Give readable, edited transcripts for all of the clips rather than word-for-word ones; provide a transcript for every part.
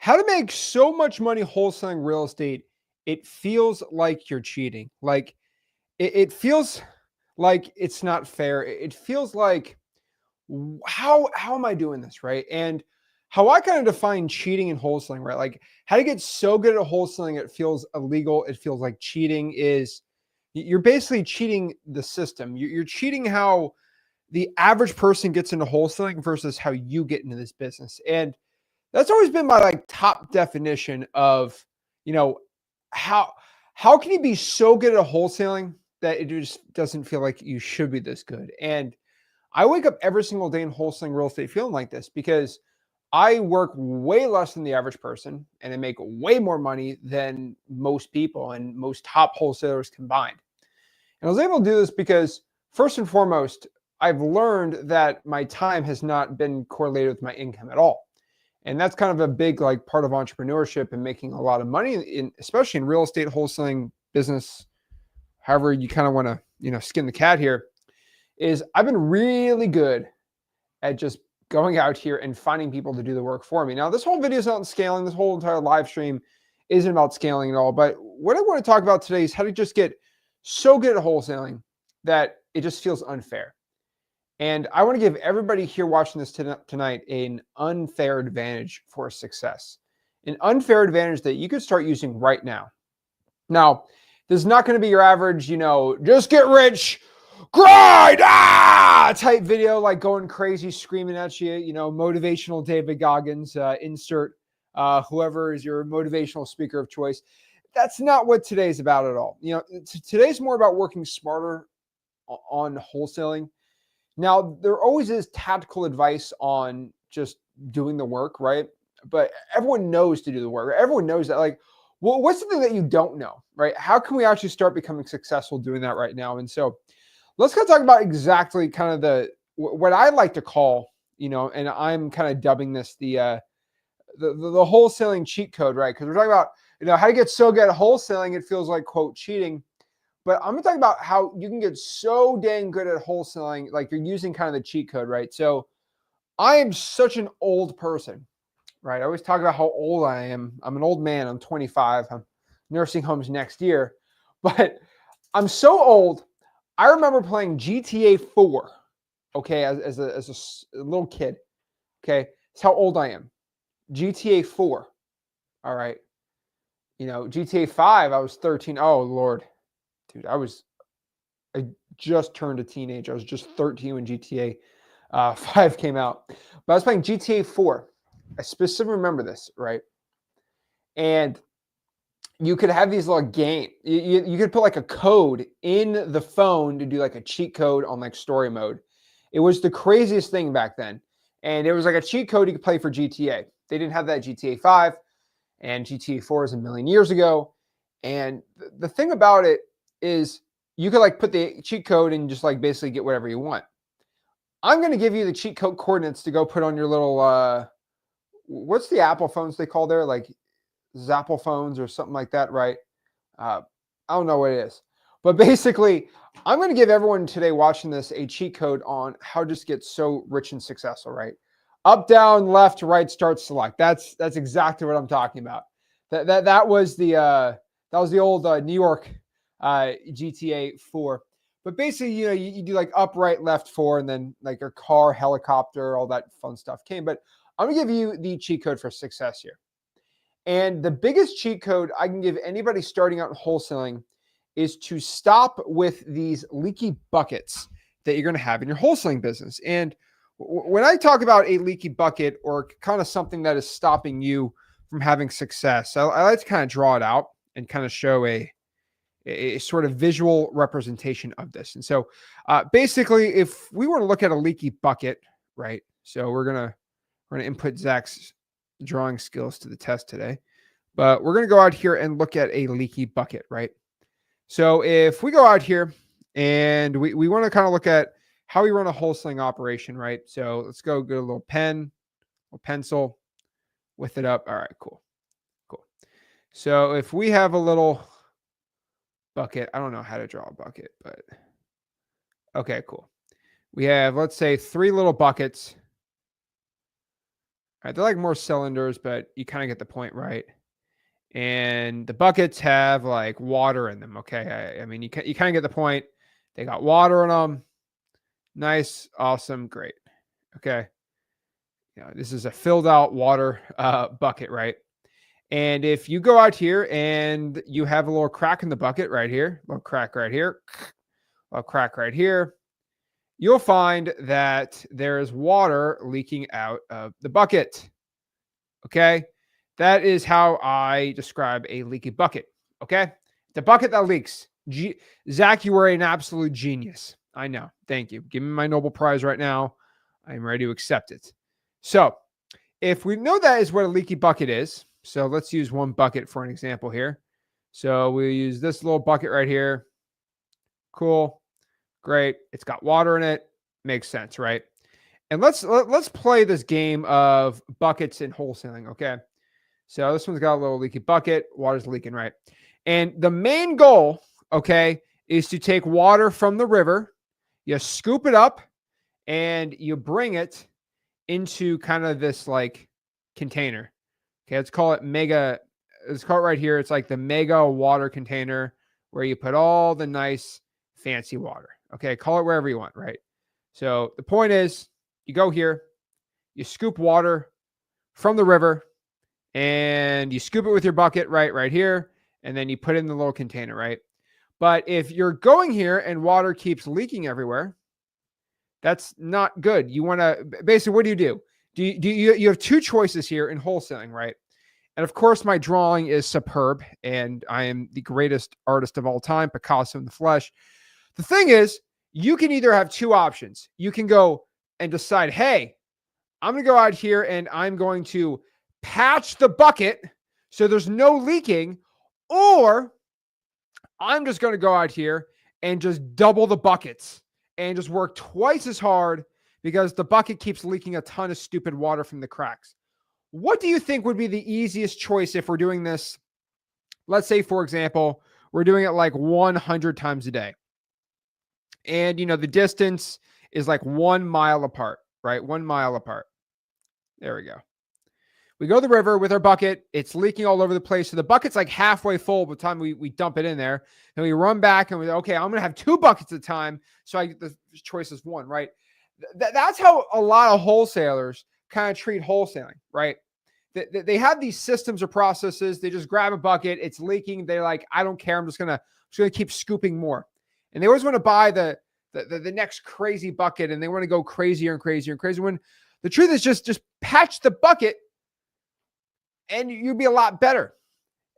How to make so much money wholesaling real estate, it feels like you're cheating. Like it feels like it's not fair. It feels like how am I doing this, right? And how I kind of define cheating and wholesaling, right? Like how to get so good at wholesaling it feels illegal. It feels like cheating is you're basically cheating the system. You're cheating how the average person gets into wholesaling versus how you get into this business. And that's always been my like top definition of, you know, how how can you be so good at wholesaling that it just doesn't feel like you should be this good? And I wake up every single day in wholesaling real estate feeling like this because I work way less than the average person and I make way more money than most people and most top wholesalers combined. And I was able to do this because first and foremost, I've learned that my time has not been correlated with my income at all. And that's kind of a big like part of entrepreneurship and making a lot of money in especially in real estate wholesaling business, however you kind of want to, skin the cat here, is I've been really good at just going out here and finding people to do the work for me. Now, this whole video is not scaling. This whole entire live stream isn't about scaling at all. But what I want to talk about today is how to just get so good at wholesaling that it just feels unfair. And I want to give everybody here watching this tonight an unfair advantage for success, an unfair advantage that you could start using right now. Now, this is not going to be your average, just get rich, grind, type video, like going crazy, screaming at you, motivational David Goggins, insert whoever is your motivational speaker of choice. That's not what today's about at all. Today's more about working smarter on wholesaling. Now, there always is tactical advice on just doing the work, right? But everyone knows to do the work. Everyone knows that, like, well, what's the thing that you don't know, right? How can we actually start becoming successful doing that right now? And so let's kind of talk about exactly kind of what I like to call, and I'm kind of dubbing this the wholesaling cheat code, right? Because we're talking about, how to get so good at wholesaling, it feels like, quote, cheating. But I'm going to talk about how you can get so dang good at wholesaling, like you're using kind of the cheat code, right? So I am such an old person, right? I always talk about how old I am. I'm an old man. I'm 25. I'm nursing homes next year. But I'm so old. I remember playing GTA 4, okay, as a little kid, okay? That's how old I am. GTA 4, all right? GTA 5, I was 13. Oh, Lord. Dude, I just turned a teenager. I was just 13 when GTA 5 came out. But I was playing GTA 4. I specifically remember this, right? And you could have these little games. You could put like a code in the phone to do like a cheat code on like story mode. It was the craziest thing back then. And it was like a cheat code you could play for GTA. They didn't have that GTA 5, and GTA 4 is a million years ago. And the thing about it is you could like put the cheat code and just like basically get whatever you want. I'm going to give you the cheat code coordinates to go put on your little, what's the Apple phones they call there? Like Zapple phones or something like that, right? I don't know what it is. But basically, I'm going to give everyone today watching this a cheat code on how to just get so rich and successful, right? Up, down, left, right, start, select. That's exactly what I'm talking about. That was the old New York GTA 4. But basically, you do like up, right, left, 4, and then like a car, helicopter, all that fun stuff came. But I'm going to give you the cheat code for success here. And the biggest cheat code I can give anybody starting out in wholesaling is to stop with these leaky buckets that you're going to have in your wholesaling business. And when I talk about a leaky bucket or kind of something that is stopping you from having success, I like to kind of draw it out and kind of show a sort of visual representation of this. And so basically, if we were to look at a leaky bucket, right? So we're gonna input Zach's drawing skills to the test today, but we're gonna go out here and look at a leaky bucket, right? So if we go out here and we want to kind of look at how we run a wholesaling operation, right? So let's go get a little pen, a pencil, with it up. All right, cool. So if we have a little bucket, I don't know how to draw a bucket, but okay, cool. We have, let's say, 3 little buckets. right, they're like more cylinders, but you kind of get the point, right? And the buckets have like water in them. Okay, I mean, you kind of get the point. They got water in them. Nice, awesome, great. Okay, this is a filled out water bucket, right? And if you go out here and you have a little crack in the bucket right here, little crack right here, little crack right here, you'll find that there is water leaking out of the bucket. Okay. That is how I describe a leaky bucket. Okay. The bucket that leaks. Zach, you are an absolute genius. I know. Thank you. Give me my Nobel Prize right now. I'm ready to accept it. So, if we know that is what a leaky bucket is, so let's use one bucket for an example here. So we'll use this little bucket right here. Cool. Great. It's got water in it. Makes sense, right? And let's play this game of buckets and wholesaling, okay? So this one's got a little leaky bucket. Water's leaking, right? And the main goal, okay, is to take water from the river, you scoop it up, and you bring it into kind of this like container. Okay, let's call it mega. Let's call it right here. It's like the mega water container where you put all the nice fancy water. Okay, call it wherever you want, right? So the point is, you go here, you scoop water from the river, and you scoop it with your bucket right here, and then you put it in the little container, right? But if you're going here and water keeps leaking everywhere, that's not good. You want to basically, what do? You have two choices here in wholesaling, right? And of course, my drawing is superb, and I am the greatest artist of all time, Picasso in the flesh. The thing is, you can either have two options. You can go and decide, hey, I'm going to go out here and I'm going to patch the bucket so there's no leaking, or I'm just going to go out here and just double the buckets and just work twice as hard because the bucket keeps leaking a ton of stupid water from the cracks. What do you think would be the easiest choice if we're doing this? Let's say, for example, we're doing it like 100 times a day. And, the distance is like 1 mile apart, right? 1 mile apart. There we go. We go to the river with our bucket. It's leaking all over the place. So the bucket's like halfway full by the time we dump it in there. And we run back and okay, I'm going to have 2 buckets at a time. So I get the choice is 1, right? That's how a lot of wholesalers kind of treat wholesaling, right? They have these systems or processes. They just grab a bucket. It's leaking. They're like, I don't care. I'm just going to keep scooping more. And they always want to buy the next crazy bucket, and they want to go crazier and crazier and crazier. When the truth is just patch the bucket and you'll be a lot better.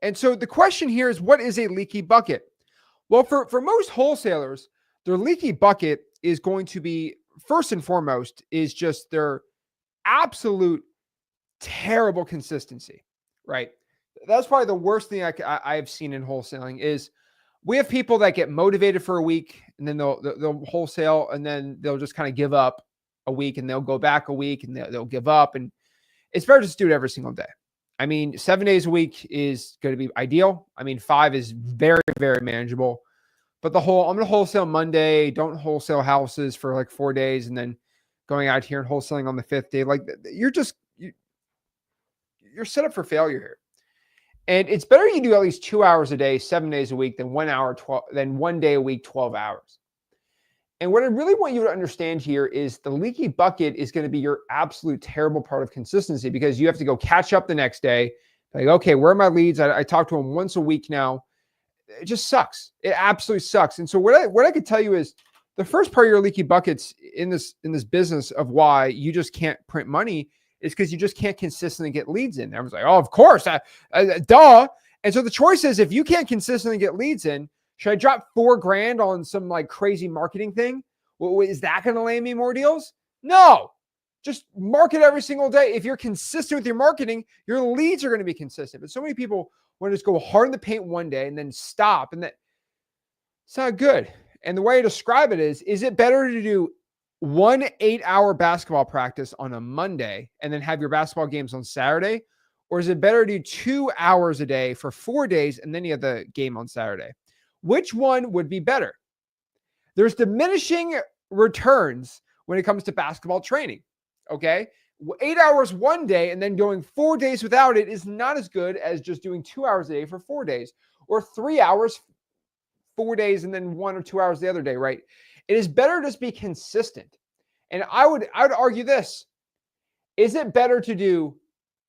And so the question here is, what is a leaky bucket? Well, for most wholesalers, their leaky bucket is going to be, first and foremost, is just their absolute terrible consistency, right? That's probably the worst thing I've seen in wholesaling is we have people that get motivated for a week and then they'll wholesale and then they'll just kind of give up a week and they'll go back a week and they'll give up. And it's better just to do it every single day. I mean, 7 days a week is going to be ideal. I mean, 5 is very, very manageable. But I'm going to wholesale Monday, don't wholesale houses for like 4 days, and then going out here and wholesaling on the 5th day. Like you're set up for failure here. And it's better you do at least 2 hours a day, 7 days a week than 1 day a week, 12 hours. And what I really want you to understand here is the leaky bucket is going to be your absolute terrible part of consistency because you have to go catch up the next day. Like, okay, where are my leads? I talk to them once a week now. It just sucks. It absolutely sucks. And so what I could tell you is the first part of your leaky buckets in this business of why you just can't print money is because you just can't consistently get leads in. Everyone's like, oh, of course, duh. And so the choice is, if you can't consistently get leads in, should I drop $4,000 on some like crazy marketing thing? Well, is that going to land me more deals? No, just market every single day. If you're consistent with your marketing, your leads are going to be consistent. But so many people want to just go hard in the paint one day and then stop, and it's not good. And the way I describe it is it better to do 1 8-hour basketball practice on a Monday and then have your basketball games on Saturday? Or is it better to do 2 hours a day for 4 days and then you have the game on Saturday? Which one would be better? There's diminishing returns when it comes to basketball training. Okay. 8 hours one day and then going 4 days without it is not as good as just doing 2 hours a day for 4 days, or 3 hours 4 days and then 1 or 2 hours the other day, right? It is better to just be consistent. And I would argue this. Is it better to do,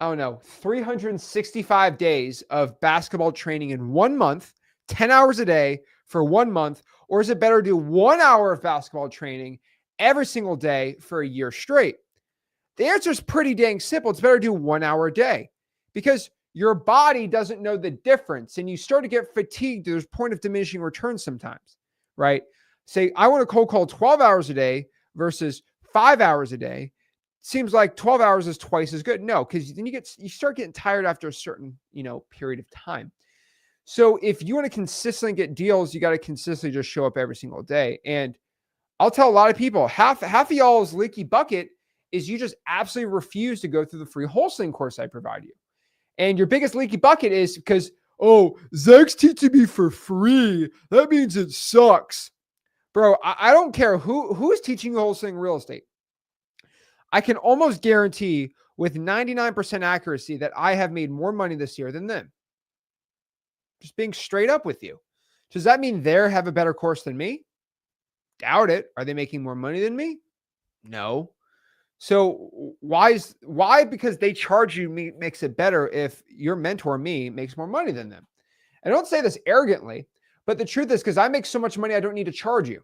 I don't know, 365 days of basketball training in 1 month, 10 hours a day for 1 month, or is it better to do 1 hour of basketball training every single day for a year straight? The answer is pretty dang simple. It's better to do 1 hour a day, because your body doesn't know the difference and you start to get fatigued. There's a point of diminishing returns sometimes, right? Say, I want to cold call 12 hours a day versus 5 hours a day. Seems like 12 hours is twice as good. No, because then you start getting tired after a certain, period of time. So if you want to consistently get deals, you got to consistently just show up every single day. And I'll tell a lot of people, half of y'all's leaky bucket is you just absolutely refuse to go through the free wholesaling course I provide you. And your biggest leaky bucket is because, oh, Zach's teaching me for free. That means it sucks. Bro, I don't care who is teaching you wholesaling real estate. I can almost guarantee with 99% accuracy that I have made more money this year than them. Just being straight up with you. Does that mean they have a better course than me? Doubt it. Are they making more money than me? No. So why? Because they charge you makes it better if your mentor, me, makes more money than them. I don't say this arrogantly, but the truth is, because I make so much money, I don't need to charge you.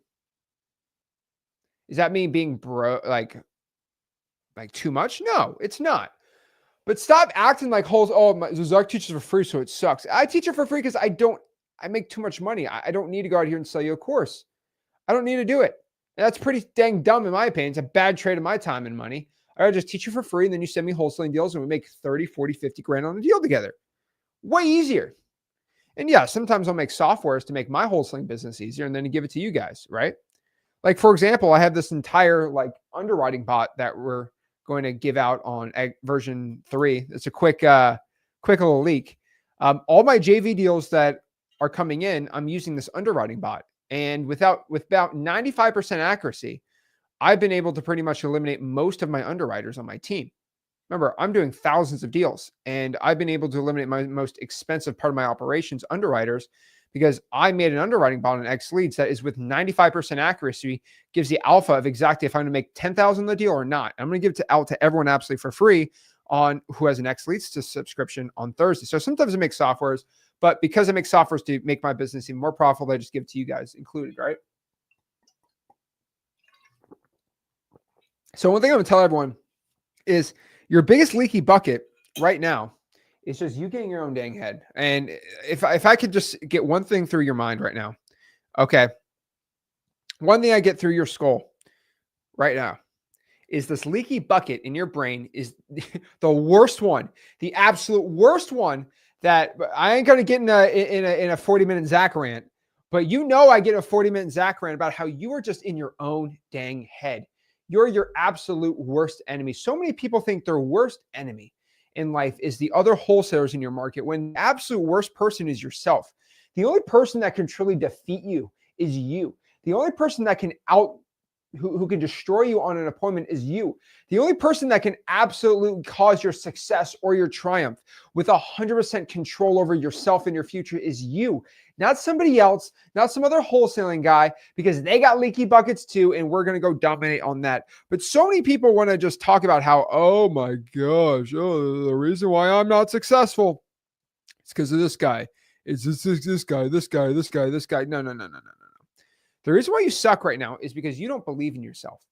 Is that me being like too much? No, it's not. But stop acting like Zach teaches for free, so it sucks. I teach it for free because I make too much money. I don't need to go out here and sell you a course. I don't need to do it. And that's pretty dang dumb in my opinion. It's a bad trade of my time and money. I just teach you for free, and then you send me wholesaling deals, and we make 30, 40, 50 grand on a deal together. Way easier. And yeah, sometimes I'll make softwares to make my wholesaling business easier and then give it to you guys, right? Like, for example, I have this entire underwriting bot that we're going to give out on version 3. It's a quick little leak. All my JV deals that are coming in, I'm using this underwriting bot. And with about 95% accuracy, I've been able to pretty much eliminate most of my underwriters on my team. Remember, I'm doing thousands of deals, and I've been able to eliminate my most expensive part of my operations, underwriters, because I made an underwriting bot on X Leads that is with 95% accuracy, gives the alpha of exactly if I'm going to make 10,000 the deal or not. I'm going to give it out to everyone absolutely for free on who has an X Leads to subscription on Thursday. So sometimes I make softwares, but because I make softwares to make my business even more profitable, I just give it to you guys included, right? So one thing I'm going to tell everyone is your biggest leaky bucket right now is just you getting your own dang head. And if I could just get one thing through your mind right now, okay, one thing I get through your skull right now is this leaky bucket in your brain is the worst one, the absolute worst one. That I ain't going to get in a 40-minute Zach rant, but I get a 40-minute Zach rant about how you are just in your own dang head. You're your absolute worst enemy. So many people think their worst enemy in life is the other wholesalers in your market, when the absolute worst person is yourself. The only person that can truly defeat you is you. The only person that can who can destroy you on an appointment is you. The only person that can absolutely cause your success or your triumph with 100% control over yourself and your future is you. Not somebody else, not some other wholesaling guy, because they got leaky buckets too, and we're going to go dominate on that. But so many people want to just talk about how, oh my gosh, the reason why I'm not successful is because of this guy. It's this guy, this guy, this guy, this guy. No. The reason why you suck right now is because you don't believe in yourself.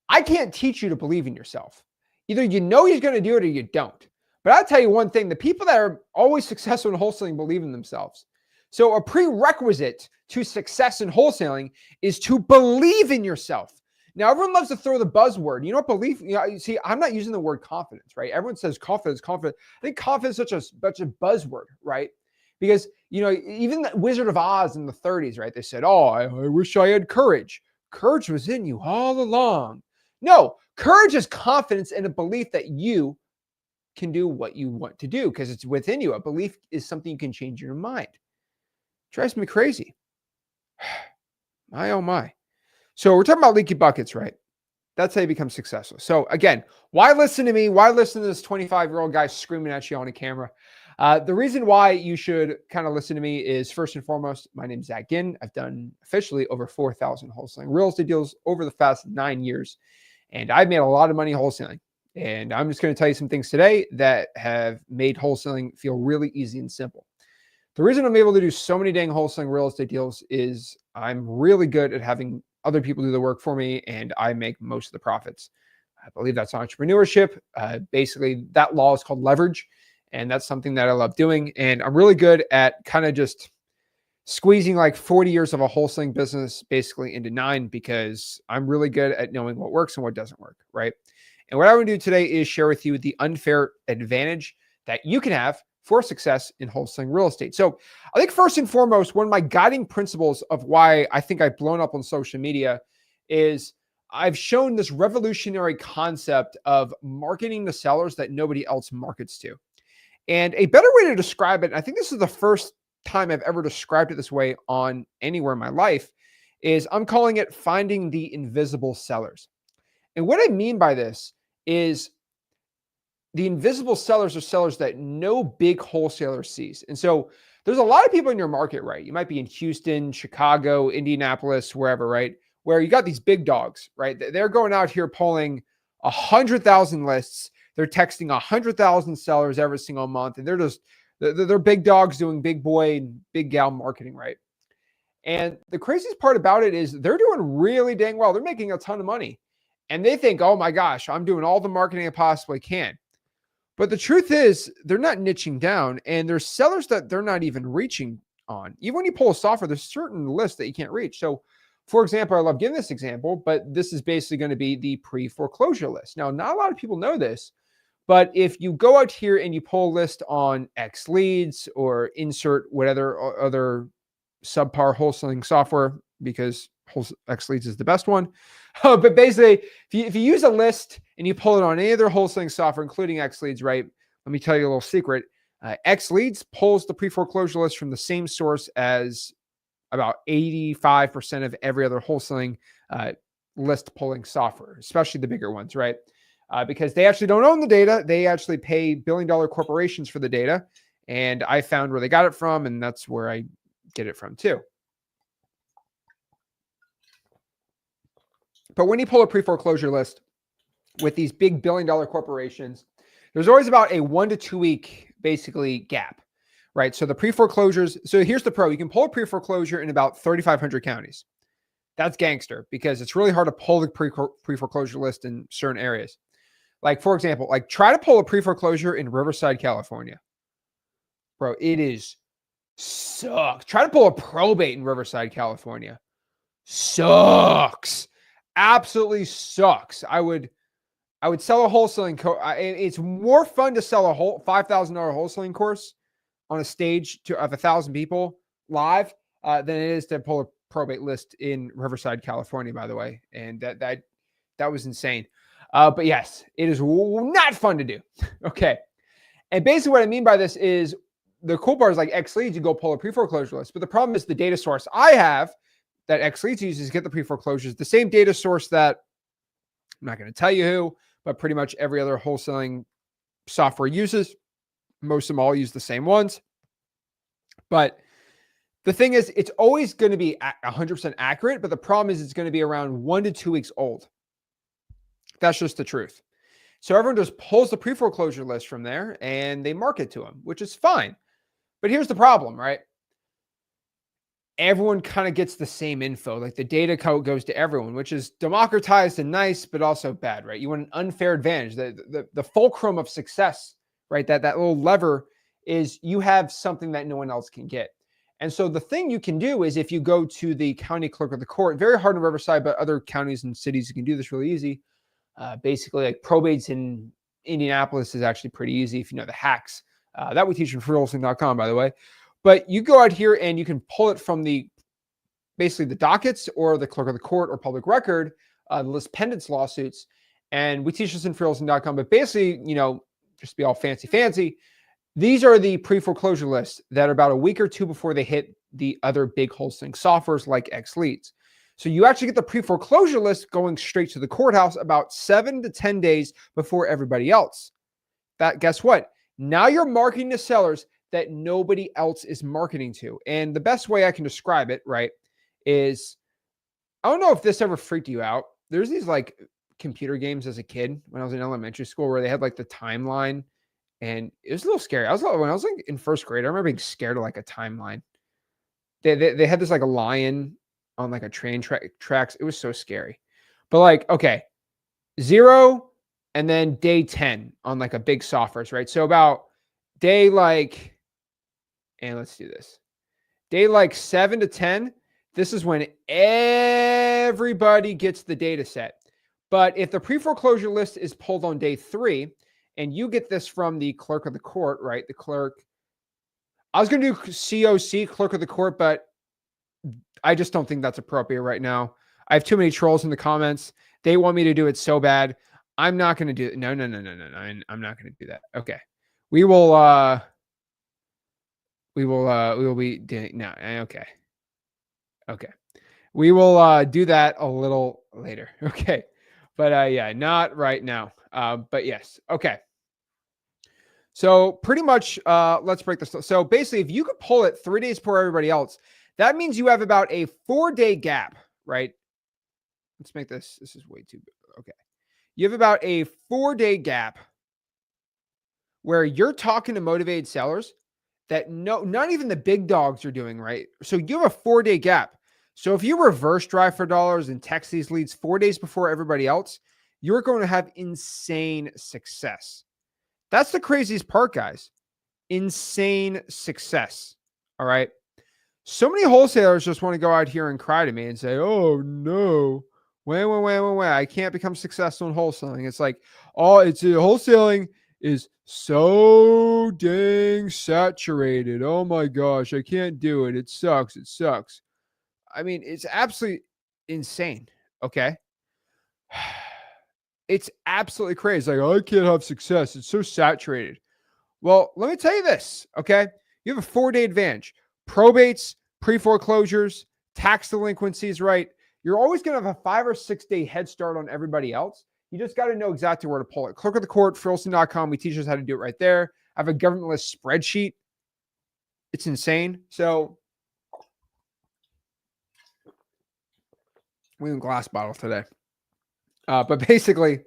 I can't teach you to believe in yourself. Either you know you're going to do it or you don't. But I'll tell you one thing, the people that are always successful in wholesaling believe in themselves. So a prerequisite to success in wholesaling is to believe in yourself. Now, everyone loves to throw the buzzword. You don't believe, see, I'm not using the word confidence, right? Everyone says confidence. I think confidence is such a buzzword, right? Because, even the Wizard of Oz in the 30s, right? They said, oh, I wish I had courage. Courage was in you all along. No, courage is confidence and a belief that you can do what you want to do because it's within you. A belief is something you can change your mind. Drives me crazy. My, oh my. So we're talking about leaky buckets, right? That's how you become successful. So again, why listen to me? Why listen to this 25-year-old guy screaming at you on a camera? The reason why you should kind of listen to me is, first and foremost, my name's Zach Ginn. I've done officially over 4,000 wholesaling real estate deals over the past 9 years, and I've made a lot of money wholesaling. And I'm just going to tell you some things today that have made wholesaling feel really easy and simple. The reason I'm able to do so many dang wholesaling real estate deals is I'm really good at having other people do the work for me, and I make most of the profits. I believe that's entrepreneurship. Basically, that law is called leverage, and that's something that I love doing. And I'm really good at kind of just squeezing like 40 years of a wholesaling business basically into 9, because I'm really good at knowing what works and what doesn't work, right? And what I want to do today is share with you the unfair advantage that you can have for success in wholesaling real estate. So I think first and foremost, one of my guiding principles of why I think I've blown up on social media is I've shown this revolutionary concept of marketing to sellers that nobody else markets to. And a better way to describe it, I think this is the first time I've ever described it this way on anywhere in my life, is I'm calling it finding the invisible sellers. And what I mean by this is the invisible sellers are sellers that no big wholesaler sees. And so there's a lot of people in your market, right? You might be in Houston, Chicago, Indianapolis, wherever, right? Where you got these big dogs, right? They're going out here pulling 100,000 lists. They're texting 100,000 sellers every single month. And they're big dogs doing big boy and big gal marketing, right? And the craziest part about it is they're doing really dang well. They're making a ton of money. And they think, oh my gosh, I'm doing all the marketing I possibly can. But the truth is, they're not niching down, and there's sellers that they're not even reaching on. Even when you pull a software, there's certain lists that you can't reach. So, for example, I love giving this example, but this is basically going to be the pre-foreclosure list. Now, not a lot of people know this, but if you go out here and you pull a list on X Leads or insert whatever other subpar wholesaling software, because X Leads is the best one. But basically, if you use a list and you pull it on any other wholesaling software, including X Leads, right? Let me tell you a little secret. X Leads pulls the pre-foreclosure list from the same source as about 85% of every other wholesaling list pulling software, especially the bigger ones, right? Because they actually don't own the data. They actually pay billion-dollar corporations for the data. And I found where they got it from, and that's where I get it from too. But when you pull a pre-foreclosure list with these big billion-dollar corporations, there's always about a 1 to 2 week basically gap, right? So the pre-foreclosures, so here's the pro. You can pull a pre-foreclosure in about 3,500 counties. That's gangster, because it's really hard to pull the pre-foreclosure list in certain areas. Like, for example, like try to pull a pre-foreclosure in Riverside, California. Bro, it is sucks. Try to pull a probate in Riverside, California. Sucks. Absolutely sucks. I would sell a wholesaling it's more fun to sell a whole $5,000 wholesaling course on a stage of 1,000 people live than it is to pull a probate list in Riverside, California, by the way. And that was insane. But yes, it is not fun to do. Okay. And basically what I mean by this is the cool part is like X Leads, you go pull a pre-foreclosure list. But the problem is the data source I have that X Leads uses to get the pre-foreclosures, the same data source that I'm not going to tell you who, but pretty much every other wholesaling software uses. Most of them all use the same ones. But the thing is, it's always going to be 100% accurate, but the problem is it's going to be around 1 to 2 weeks old. That's just the truth. So everyone just pulls the pre-foreclosure list from there and they market to them, which is fine. But here's the problem, right? Everyone kind of gets the same info. Like the data code goes to everyone, which is democratized and nice, but also bad, right? You want an unfair advantage. The fulcrum of success, right? That little lever is you have something that no one else can get. And so the thing you can do is if you go to the county clerk of the court, very hard in Riverside, but other counties and cities, you can do this really easy. Basically, like probates in Indianapolis is actually pretty easy if you know the hacks. That we teach in Wholesaling.com, by the way. But you go out here and you can pull it from basically the dockets or the clerk of the court or public record, the list pendants lawsuits. And we teach this in Wholesaling.com. But basically, just to be all fancy, these are the pre-foreclosure lists that are about a week or two before they hit the other big wholesaling softwares like X Leads. So you actually get the pre-foreclosure list going straight to the courthouse about 7 to 10 days before everybody else. Guess what? Now you're marketing to sellers that nobody else is marketing to. And the best way I can describe it, right, is I don't know if this ever freaked you out. There's these like computer games as a kid when I was in elementary school where they had like the timeline, and it was a little scary. When I was like in first grade, I remember being scared of like a timeline. They had this like a lion on like a train tracks. It was so scary. But like, okay, 0 and then day 10 on like a big softwares, right? So about day like, and let's do this. Day like 7 to 10, this is when everybody gets the data set. But if the pre-foreclosure list is pulled on day 3, and you get this from the clerk of the court, right? The clerk. I was going to do COC, clerk of the court, but I just don't think that's appropriate right now. I have too many trolls in the comments. They want me to do it so bad. I'm not going to do it. No. I'm not going to do that. Okay. We will be doing no. Okay. We will do that a little later. Okay. But yeah, not right now. But yes. Okay. So pretty much, let's break this. So basically, if you could pull it 3 days before everybody else, that means you have about a 4-day gap, right? Let's make this. This is way too big. Okay. You have about a 4-day gap where you're talking to motivated sellers that not even the big dogs are doing, right? So you have a 4-day gap. So if you reverse drive for dollars and text these leads 4 days before everybody else, you're going to have insane success. That's the craziest part, guys. Insane success. All right. So many wholesalers just want to go out here and cry to me and say, oh no, when, I can't become successful in wholesaling. It's like, wholesaling is so dang saturated. Oh my gosh, I can't do it. It sucks. I mean, it's absolutely insane. Okay. It's absolutely crazy. Like, I can't have success. It's so saturated. Well, let me tell you this, okay? You have a 4-day advantage. Probates, pre-foreclosures, tax delinquencies, right? You're always going to have a 5 or 6 day head start on everybody else. You just got to know exactly where to pull it. Clerk of the court, Wholesaling.com. We teach us how to do it right there. I have a government list spreadsheet. It's insane. So we have a glass bottle today. But basically,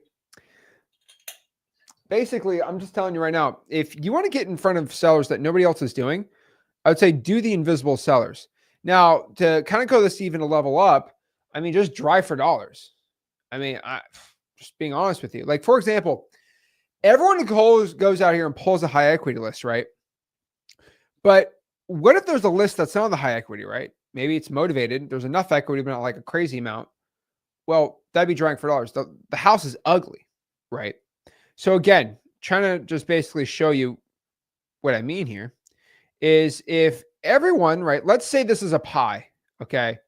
I'm just telling you right now, if you want to get in front of sellers that nobody else is doing, I would say do the invisible sellers. Now, to kind of go this even a level up, I mean, just drive for dollars. I mean, just being honest with you. Like, for example, everyone goes out here and pulls a high equity list, right? But what if there's a list that's not on the high equity, right? Maybe it's motivated. There's enough equity, but not like a crazy amount. Well, that'd be drawing for dollars. The house is ugly, right? So again, trying to just basically show you what I mean here is if everyone, right, let's say this is a pie, okay?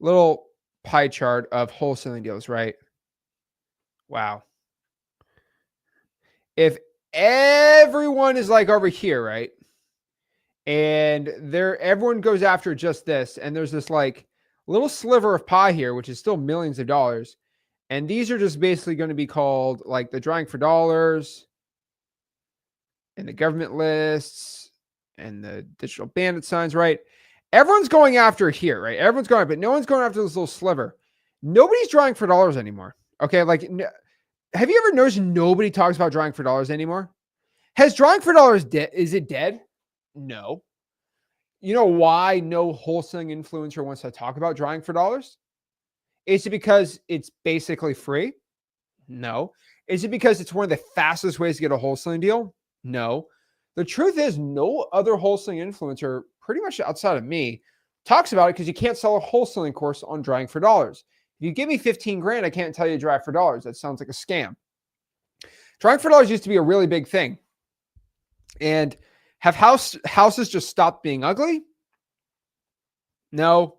Little pie chart of wholesaling deals, right? Wow. If everyone is like over here, right? And everyone goes after just this, and there's this like little sliver of pie here, which is still millions of dollars. And these are just basically going to be called like the drawing for dollars and the government lists and the digital bandit signs, right? Everyone's going after it here, right? Everyone's going, but no one's going after this little sliver. Nobody's drawing for dollars anymore. Okay. Like, have you ever noticed nobody talks about drawing for dollars anymore? Has drawing for dollars is it dead? No. You know why no wholesaling influencer wants to talk about drawing for dollars? Is it because it's basically free? No. Is it because it's one of the fastest ways to get a wholesaling deal? No. The truth is no other wholesaling influencer, pretty much outside of me, talks about it because you can't sell a wholesaling course on drawing for dollars. If you give me 15 grand, I can't tell you to drive for dollars. That sounds like a scam. Drawing for dollars used to be a really big thing. And have houses just stopped being ugly? No.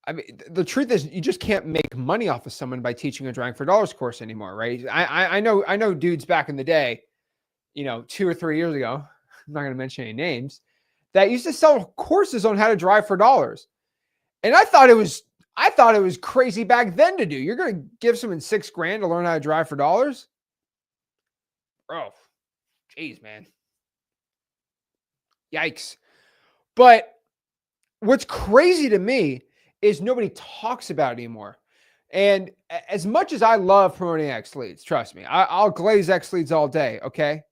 I mean, the truth is you just can't make money off of someone by teaching a drawing for dollars course anymore, right? I know dudes back in the day, 2 or 3 years ago, I'm not going to mention any names, that used to sell courses on how to drive for dollars. And I thought it was I thought it was crazy back then to do. You're going to give someone $6,000 to learn how to drive for dollars? Bro, jeez, man. Yikes. But what's crazy to me is nobody talks about it anymore. And as much as I love promoting X leads, trust me, I'll glaze X leads all day. Okay.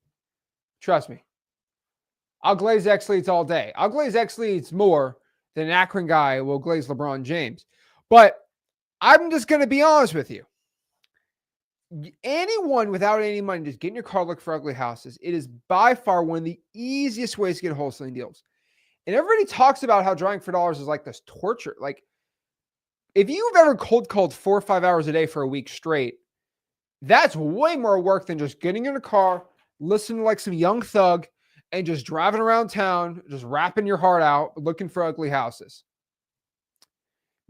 Trust me. I'll glaze X leads all day. I'll glaze X leads more than an Akron guy will glaze LeBron James. But I'm just going to be honest with you. Anyone without any money just get in your car, look for ugly houses. It is by far one of the easiest ways to get wholesaling deals. And everybody talks about how drawing for dollars is like this torture. Like, if you've ever cold called 4 or 5 hours a day for a week straight, that's way more work than just getting in a car, listening to like some Young Thug, and just driving around town, just rapping your heart out, looking for ugly houses.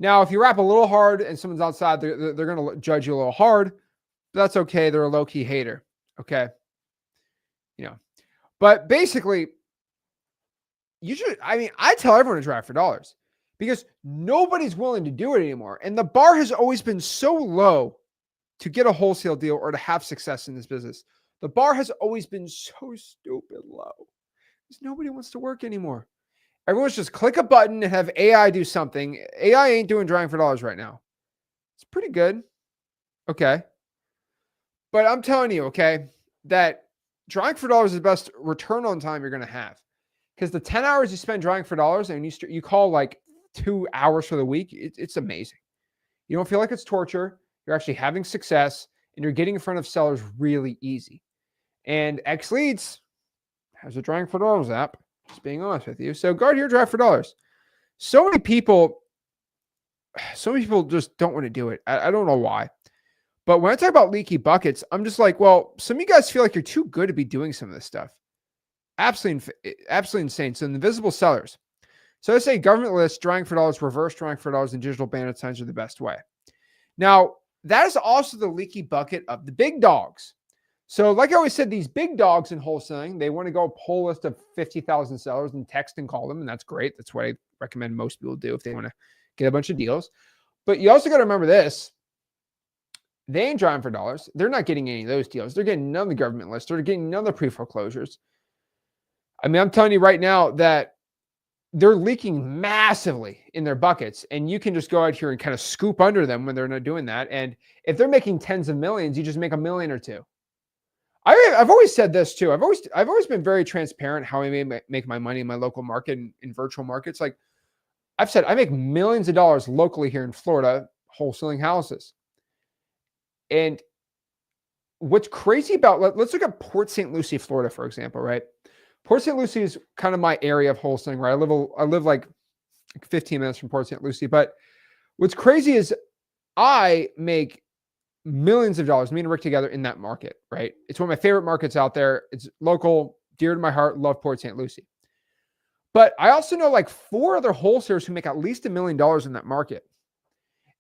Now, if you rap a little hard and someone's outside, they're going to judge you a little hard. But that's okay. They're a low-key hater. Okay. But basically, I tell everyone to drive for dollars because nobody's willing to do it anymore. And the bar has always been so low to get a wholesale deal or to have success in this business. The bar has always been so stupid low because nobody wants to work anymore. Everyone's just click a button and have AI do something. AI ain't doing drawing for dollars right now. It's pretty good. Okay. But I'm telling you, okay, that drawing for dollars is the best return on time you're going to have. Because the 10 hours you spend drawing for dollars and you call like 2 hours for the week, it's amazing. You don't feel like it's torture. You're actually having success and you're getting in front of sellers really easy. And X Leads has a drawing for dollars app, just being honest with you. So go out here, drive for dollars. So many people just don't want to do it. I don't know why. But when I talk about leaky buckets, I'm just like, well, some of you guys feel like you're too good to be doing some of this stuff. Absolutely insane. So invisible sellers. So I say government lists, drawing for dollars, reverse drawing for dollars, and digital bandit signs are the best way. Now, that is also the leaky bucket of the big dogs. So like I always said, these big dogs in wholesaling, they want to go pull a list of 50,000 sellers and text and call them. And that's great. That's what I recommend most people do if they want to get a bunch of deals. But you also got to remember this. They ain't drawing for dollars. They're not getting any of those deals. They're getting none of the government lists. They're getting none of the pre-foreclosures. I mean, I'm telling you right now that they're leaking massively in their buckets, and you can just go out here and kind of scoop under them when they're not doing that. And if they're making tens of millions, you just make $1 million or $2 million. I've always said this too. I've always been very transparent how I make my money in my local market and in virtual markets. Like I've said, I make millions of dollars locally here in Florida wholesaling houses. And what's crazy about, let's look at Port St. Lucie, Florida, for example, right? Port St. Lucie is kind of my area of wholesaling, right? I live like 15 minutes from Port St. Lucie. But what's crazy is I make millions of dollars, me and Rick together in that market, right? It's one of my favorite markets out there. It's local, dear to my heart, love Port St. Lucie. But I also know like 4 other wholesalers who make at least $1 million in that market.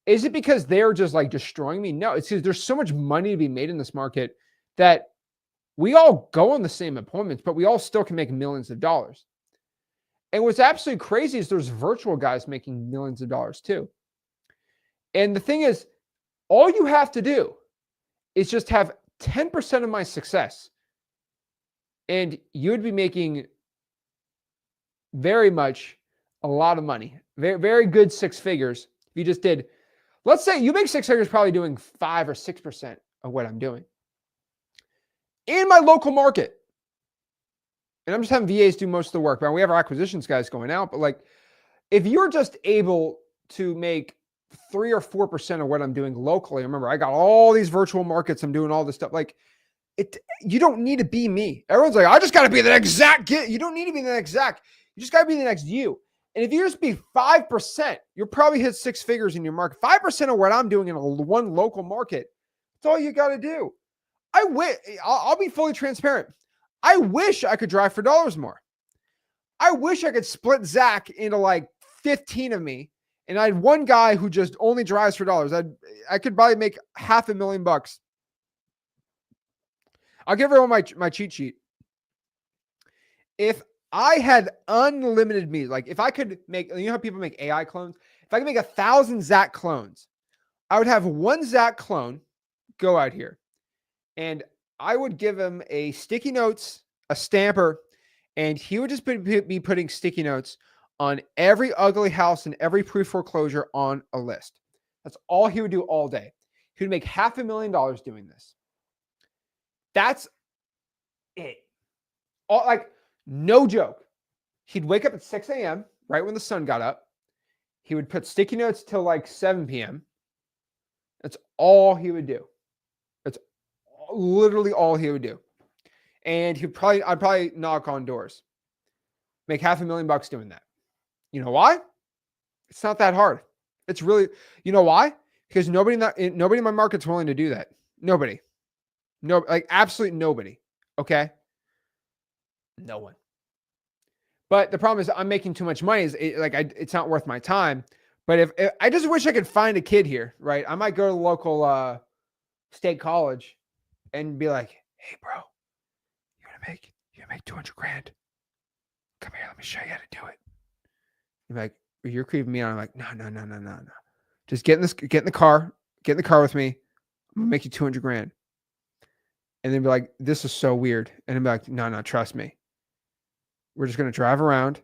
Is it because they're just like destroying me? No, it's because there's so much money to be made in this market that we all go on the same appointments, but we all still can make millions of dollars. And what's absolutely crazy is there's virtual guys making millions of dollars too. And the thing is, all you have to do is just have 10% of my success. And you would be making very much a lot of money. Very, very good 6 figures. If you just did, let's say you make 6 figures probably doing 5 or 6% of what I'm doing in my local market. And I'm just having VAs do most of the work. But we have our acquisitions guys going out. But like, if you're just able to make 3 or 4% of what I'm doing locally, remember, I got all these virtual markets. I'm doing all this stuff. Like, you don't need to be me. Everyone's like, I just got to be the next Zach Ginn. You don't need to be the next Zach. You just got to be the next you. And if you just be 5%, you'll probably hit 6 figures in your market. 5% of what I'm doing in one local market. That's all you got to do. I'll be fully transparent. I wish I could drive for dollars more. I wish I could split Zach into like 15 of me, and I had one guy who just only drives for dollars. I could probably make $500,000. I'll give everyone my cheat sheet. If I had unlimited me, like if I could make, you know how people make AI clones? if I could make 1,000 Zach clones, I would have one Zach clone go out here and I would give him a sticky notes, a stamper, and he would just be putting sticky notes on every ugly house and every pre-foreclosure on a list. That's all he would do all day. He would make $500,000 doing this. That's it. All, like, no joke. He'd wake up at 6 a.m., right when the sun got up. He would put sticky notes till like 7 p.m. That's all he would do. That's literally all he would do. And I'd probably knock on doors. Make $500,000 doing that. You know why? It's not that hard. It's really, you know why? Because nobody in my market's willing to do that. Nobody. No, like absolutely nobody. Okay. No one. But the problem is I'm making too much money. It's not worth my time. But if I just wish I could find a kid here, right? I might go to the local state college and be like, hey, bro, you're gonna make 200 grand. Come here, let me show you how to do it. You're like, you're creeping me out. I'm like, no. Just get in the car with me. I'm gonna make you 200 grand. And then be like, this is so weird. And then be like, no, trust me. We're just going to drive around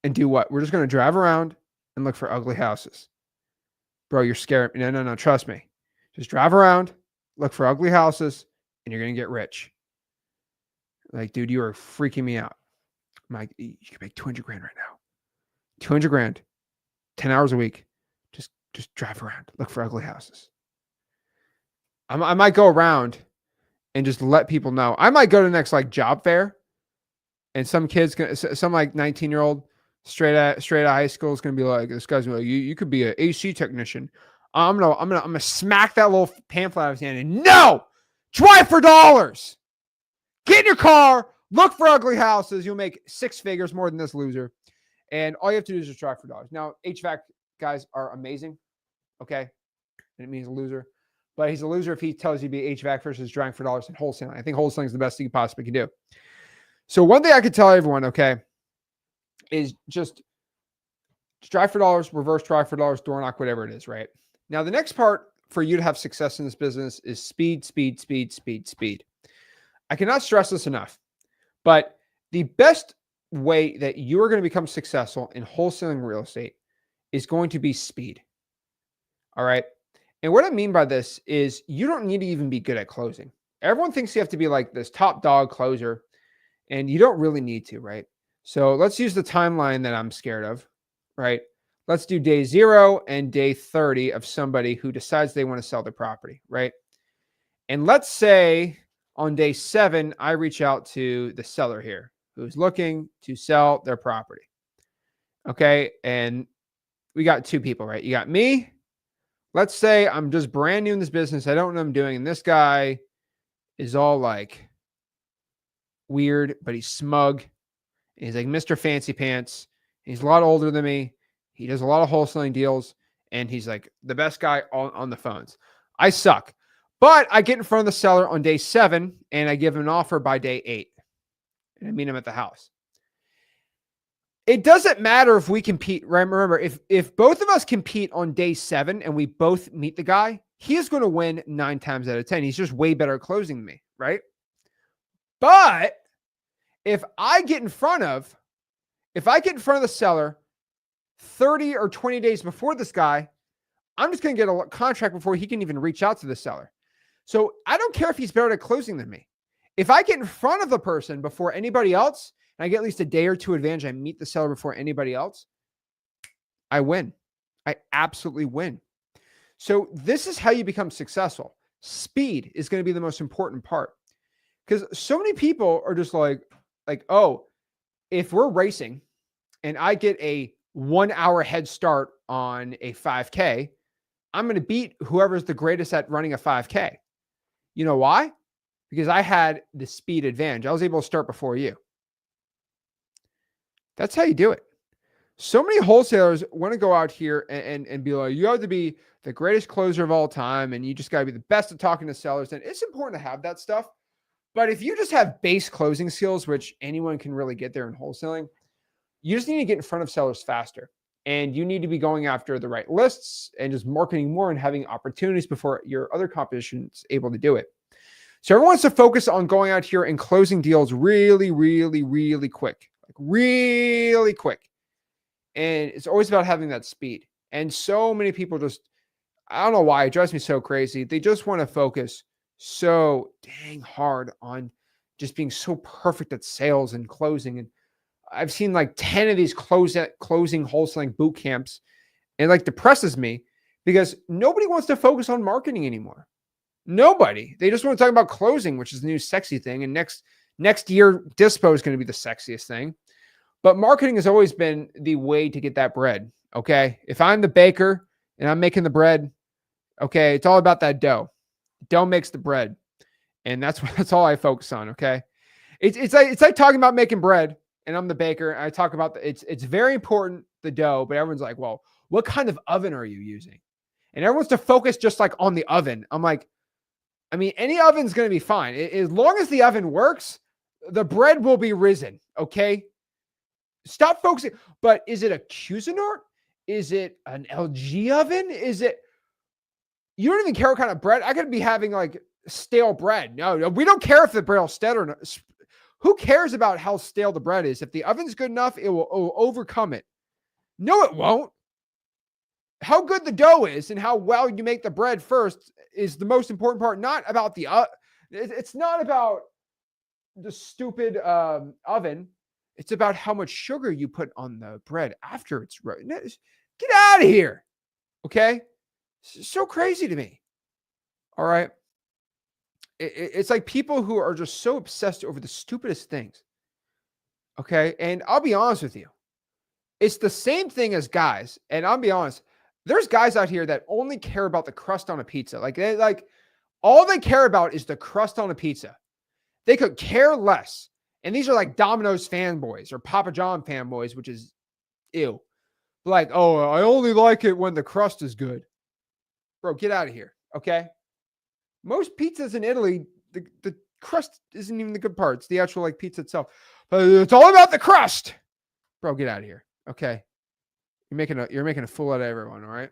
and do what? We're just going to drive around and look for ugly houses. Bro, you're scared. No, trust me. Just drive around, look for ugly houses, and you're going to get rich. Like, dude, you are freaking me out. I'm like, you can make 200 grand right now. 200 grand, 10 hours a week. Just drive around, look for ugly houses. I might go around and just let people know. I might go to the next like job fair, and some 19-year-old straight out of high school is gonna be like, this guy's gonna be like, you could be an AC technician. I'm gonna smack that little pamphlet out of his hand and no, drive for dollars. Get in your car, look for ugly houses. You'll make 6 figures more than this loser. And all you have to do is just drive for dollars. Now, HVAC guys are amazing. Okay. And it means a loser. But he's a loser if he tells you to be HVAC versus driving for dollars and wholesaling. I think wholesaling is the best thing you possibly can do. So one thing I could tell everyone, okay, is just drive for dollars, reverse drive for dollars, door knock, whatever it is, right? Now, the next part for you to have success in this business is speed. I cannot stress this enough, but the best way that you are going to become successful in wholesaling real estate is going to be speed. All right. And what I mean by this is you don't need to even be good at closing. Everyone thinks you have to be like this top dog closer, and you don't really need to, right? So let's use the timeline that I'm scared of, right? Let's do day 0 and day 30 of somebody who decides they want to sell their property, right? And let's say on day 7, I reach out to the seller here who's looking to sell their property. Okay. And we got 2 people, right? You got me. Let's say I'm just brand new in this business. I don't know what I'm doing. And this guy is all like weird, but he's smug. And he's like Mr. Fancy Pants. He's a lot older than me. He does a lot of wholesaling deals. And he's like the best guy on the phones. I suck. But I get in front of the seller on day 7 and I give him an offer by day 8. And I meet him at the house. It doesn't matter if we compete. Remember, if both of us compete on day 7 and we both meet the guy, he is going to win 9 times out of 10. He's just way better at closing than me, right? But if I get in front of the seller 30 or 20 days before this guy, I'm just going to get a contract before he can even reach out to the seller. So I don't care if he's better at closing than me. If I get in front of the person before anybody else, and I get at least a day or 2 advantage, I meet the seller before anybody else, I win. I absolutely win. So this is how you become successful. Speed is going to be the most important part. Because so many people are just like, oh, if we're racing and I get a 1 hour head start on a 5K, I'm going to beat whoever's the greatest at running a 5K. You know why? Because I had the speed advantage. I was able to start before you. That's how you do it. So many wholesalers want to go out here and be like, you have to be the greatest closer of all time, and you just got to be the best at talking to sellers. And it's important to have that stuff. But if you just have base closing skills, which anyone can really get there in wholesaling, you just need to get in front of sellers faster. And you need to be going after the right lists and just marketing more and having opportunities before your other competition is able to do it. So everyone wants to focus on going out here and closing deals really, really, really quick, like really quick. And it's always about having that speed. And so many people just, I don't know why, it drives me so crazy. They just want to focus so dang hard on just being so perfect at sales and closing. And I've seen like 10 of these closing wholesaling boot camps, and it like depresses me because nobody wants to focus on marketing anymore. Nobody. They just want to talk about closing, which is the new sexy thing. And next year, dispo is going to be the sexiest thing. But marketing has always been the way to get that bread. Okay. If I'm the baker and I'm making the bread, okay, it's all about that dough. Dough makes the bread. And that's all I focus on. Okay. It's like talking about making bread, and I'm the baker. And I talk about it's very important, the dough, but everyone's like, well, what kind of oven are you using? And everyone's to focus just like on the oven. I'm like, I mean, any oven's going to be fine. As long as the oven works, the bread will be risen. Okay. Stop focusing. But is it a Cuisinart? Is it an LG oven? Is it, you don't even care what kind of bread. I could be having like stale bread. No, we don't care if the bread's stale or not. Who cares about how stale the bread is? If the oven's good enough, it will overcome it. No, it won't. How good the dough is and how well you make the bread first is the most important part. Not about the, it's not about the stupid oven. It's about how much sugar you put on the bread after it's roasted. Get out of here. Okay. It's so crazy to me. All right. It's like people who are just so obsessed over the stupidest things. Okay. And I'll be honest with you. It's the same thing as guys. And I'll be honest. There's guys out here that only care about the crust on a pizza. Like all they care about is the crust on a pizza. They could care less. And these are like Domino's fanboys or Papa John fanboys, which is ew. Like, oh, I only like it when the crust is good. Bro, get out of here. Okay. Most pizzas in Italy, the crust isn't even the good part. It's the actual like pizza itself. But it's all about the crust. Bro, get out of here. Okay. You're making a fool out of everyone, all right?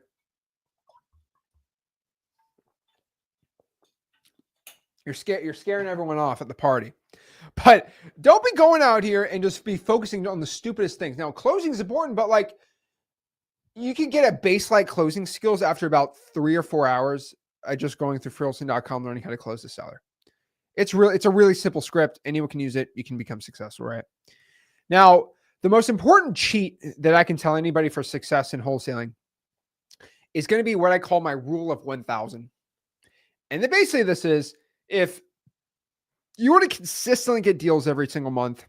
You're scaring everyone off at the party. But don't be going out here and just be focusing on the stupidest things. Now, closing is important, but like you can get a base-like closing skills after about 3 or 4 hours. Just going through Wholesaling.com, learning how to close the seller. It's a really simple script. Anyone can use it. You can become successful, right? Now, the most important cheat that I can tell anybody for success in wholesaling is going to be what I call my rule of 1,000. And then basically this is, if you want to consistently get deals every single month,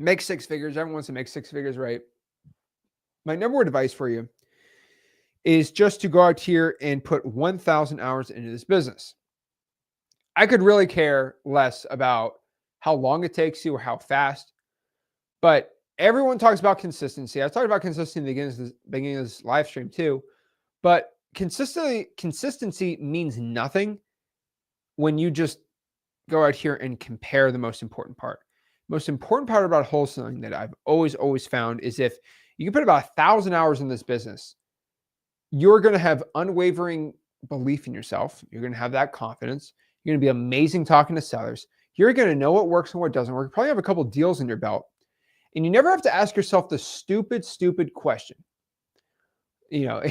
make 6 figures. Everyone wants to make 6 figures, right? My number one advice for you is just to go out here and put 1,000 hours into this business. I could really care less about how long it takes you or how fast, but everyone talks about consistency. I talked about consistency at the beginning of this live stream too, but consistency means nothing when you just go out here and compare the most important part. Most important part about wholesaling that I've always found is if you can put about 1,000 hours in this business, you're going to have unwavering belief in yourself. You're going to have that confidence. You're going to be amazing talking to sellers. You're going to know what works and what doesn't work. You probably have a couple deals in your belt. And you never have to ask yourself the stupid question. You know,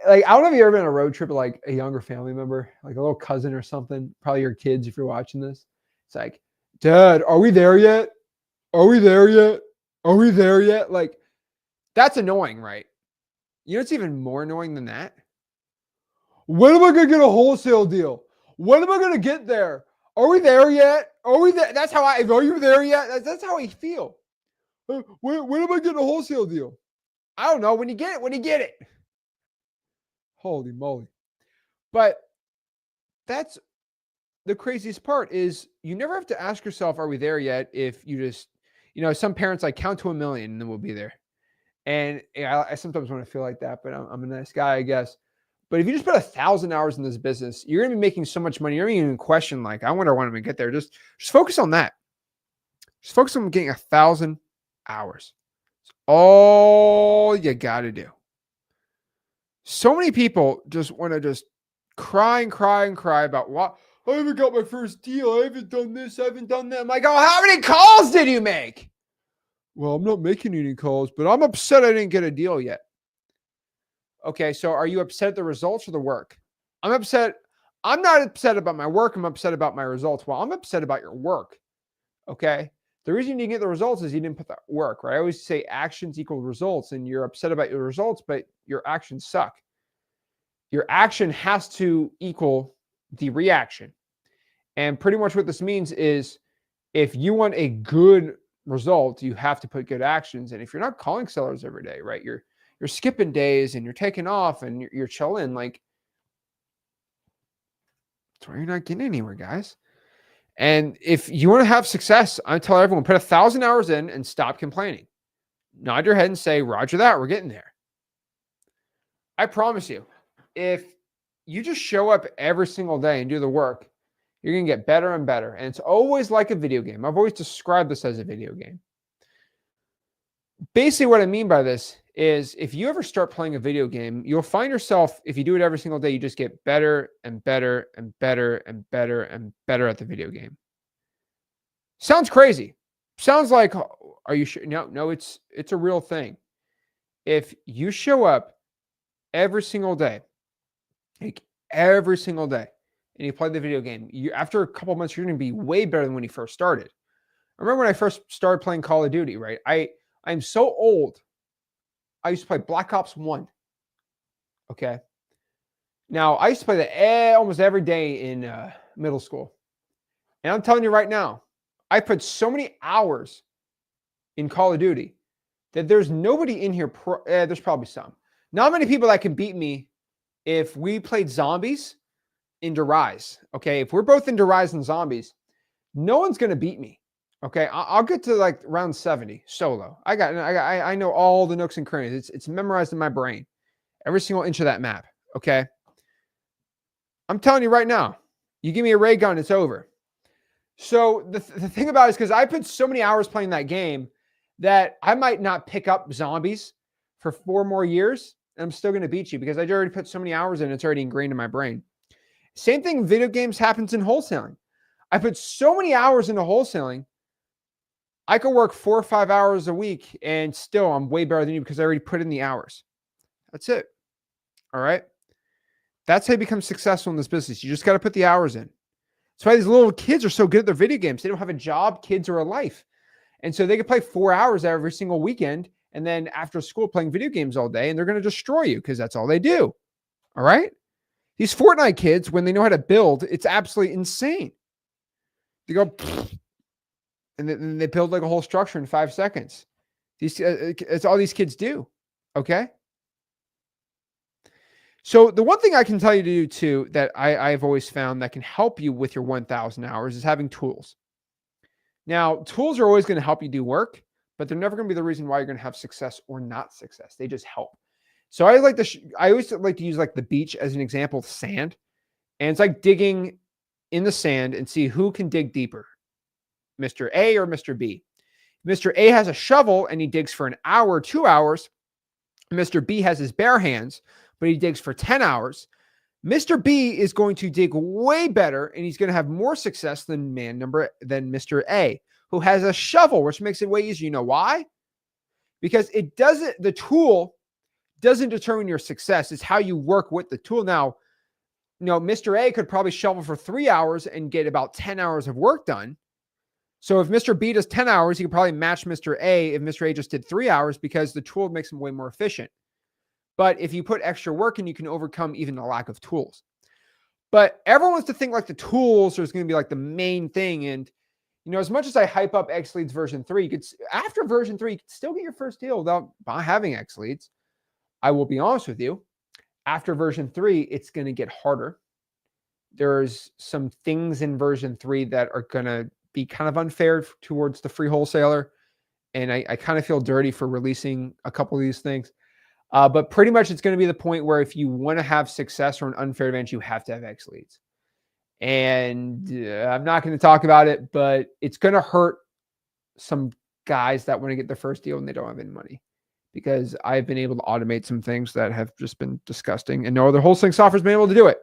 like, I don't know if you've ever been on a road trip with like a younger family member, like a little cousin or something, probably your kids if you're watching this. It's like, Dad, are we there yet? Are we there yet? Are we there yet? Like, that's annoying, right? You know what's even more annoying than that? When am I going to get a wholesale deal? When am I going to get there? Are we there yet? Are we there? That's how are you there yet? That's how I feel. When am I getting a wholesale deal? I don't know. When you get it. Holy moly. But that's the craziest part is you never have to ask yourself, are we there yet? If you just, some parents like count to 1 million and then we'll be there. And I sometimes want to feel like that, but I'm a nice guy, I guess. But if you just put 1,000 hours in this business, you're going to be making so much money. You're not even question like, I wonder when I'm going to get there. Just focus on that. Just focus on getting 1,000 hours. That's all you got to do. So many people just want to just cry and cry and cry about what I haven't got my first deal. I haven't done this. I haven't done that. I'm like, oh, how many calls did you make? Well, I'm not making any calls, but I'm upset I didn't get a deal yet. Okay, so are you upset at the results or the work? I'm upset. I'm not upset about my work. I'm upset about my results. Well, I'm upset about your work. Okay. The reason you didn't get the results is you didn't put that work, right? I always say actions equal results, and you're upset about your results, but your actions suck. Your action has to equal the reaction. And pretty much what this means is if you want a good result, you have to put good actions. And if you're not calling sellers every day, right? You're skipping days and you're taking off and you're chilling, like that's why you're not getting anywhere, guys. And if you want to have success, I tell everyone put 1,000 hours in and stop complaining. Nod your head and say, Roger that, we're getting there. I promise you, if you just show up every single day and do the work, you're going to get better and better. And it's always like a video game. I've always described this as a video game. Basically, what I mean by this is if you ever start playing a video game, you'll find yourself, if you do it every single day, you just get better and better and better and better and better at the video game. Sounds crazy. Sounds like, are you sure? No, it's a real thing. If you show up every single day, like every single day, and you play the video game, after a couple months, you're going to be way better than when you first started. I remember when I first started playing Call of Duty, right? I'm so old. I used to play Black Ops 1. Okay. Now, I used to play that almost every day in middle school. And I'm telling you right now, I put so many hours in Call of Duty that there's nobody in here. There's probably some. Not many people that can beat me if we played zombies into Rise. Okay. If we're both into Rise and zombies, no one's going to beat me. Okay. I'll get to like round 70 solo. I know all the nooks and crannies. It's memorized in my brain. Every single inch of that map. Okay. I'm telling you right now, you give me a ray gun, it's over. So the thing about it is because I put so many hours playing that game that I might not pick up zombies for 4 more years. And I'm still going to beat you because I already put so many hours in. It's already ingrained in my brain. Same thing, video games happens in wholesaling. I put so many hours into wholesaling. I could work 4 or 5 hours a week and still I'm way better than you because I already put in the hours. That's it. All right. That's how you become successful in this business. You just got to put the hours in. That's why these little kids are so good at their video games. They don't have a job, kids, or a life. And so they can play 4 hours every single weekend and then after school playing video games all day, and they're going to destroy you because that's all they do. All right? These Fortnite kids, when they know how to build, it's absolutely insane. They go, and then they build like a whole structure in 5 seconds. It's all these kids do. Okay? So the one thing I can tell you to do too that I've always found that can help you with your 1,000 hours is having tools. Now, tools are always going to help you do work, but they're never going to be the reason why you're going to have success or not success. They just help. So I always like to use like the beach as an example of sand. And it's like digging in the sand and see who can dig deeper, Mr. A or Mr. B. Mr. A has a shovel and he digs for an hour, 2 hours. Mr. B has his bare hands, but he digs for 10 hours. Mr. B is going to dig way better and he's going to have more success than Mr. A, who has a shovel, which makes it way easier. You know why? Because the tool doesn't determine your success. It's how you work with the tool. Now, Mr. A could probably shovel for 3 hours and get about 10 hours of work done. So if Mr. B does 10 hours, he could probably match Mr. A if Mr. A just did 3 hours because the tool makes him way more efficient. But if you put extra work in, you can overcome even the lack of tools. But everyone wants to think like the tools are going to be like the main thing. And, as much as I hype up X Leads version 3, after version 3, you can still get your first deal without having X Leads. I will be honest with you. After version 3, it's going to get harder. There's some things in version 3 that are going to be kind of unfair towards the free wholesaler. And I kind of feel dirty for releasing a couple of these things. But pretty much it's going to be the point where if you want to have success or an unfair advantage, you have to have X Leads. And I'm not going to talk about it, but it's going to hurt some guys that want to get their first deal and they don't have any money. because I've been able to automate some things that have just been disgusting, and no other wholesaling software has been able to do it.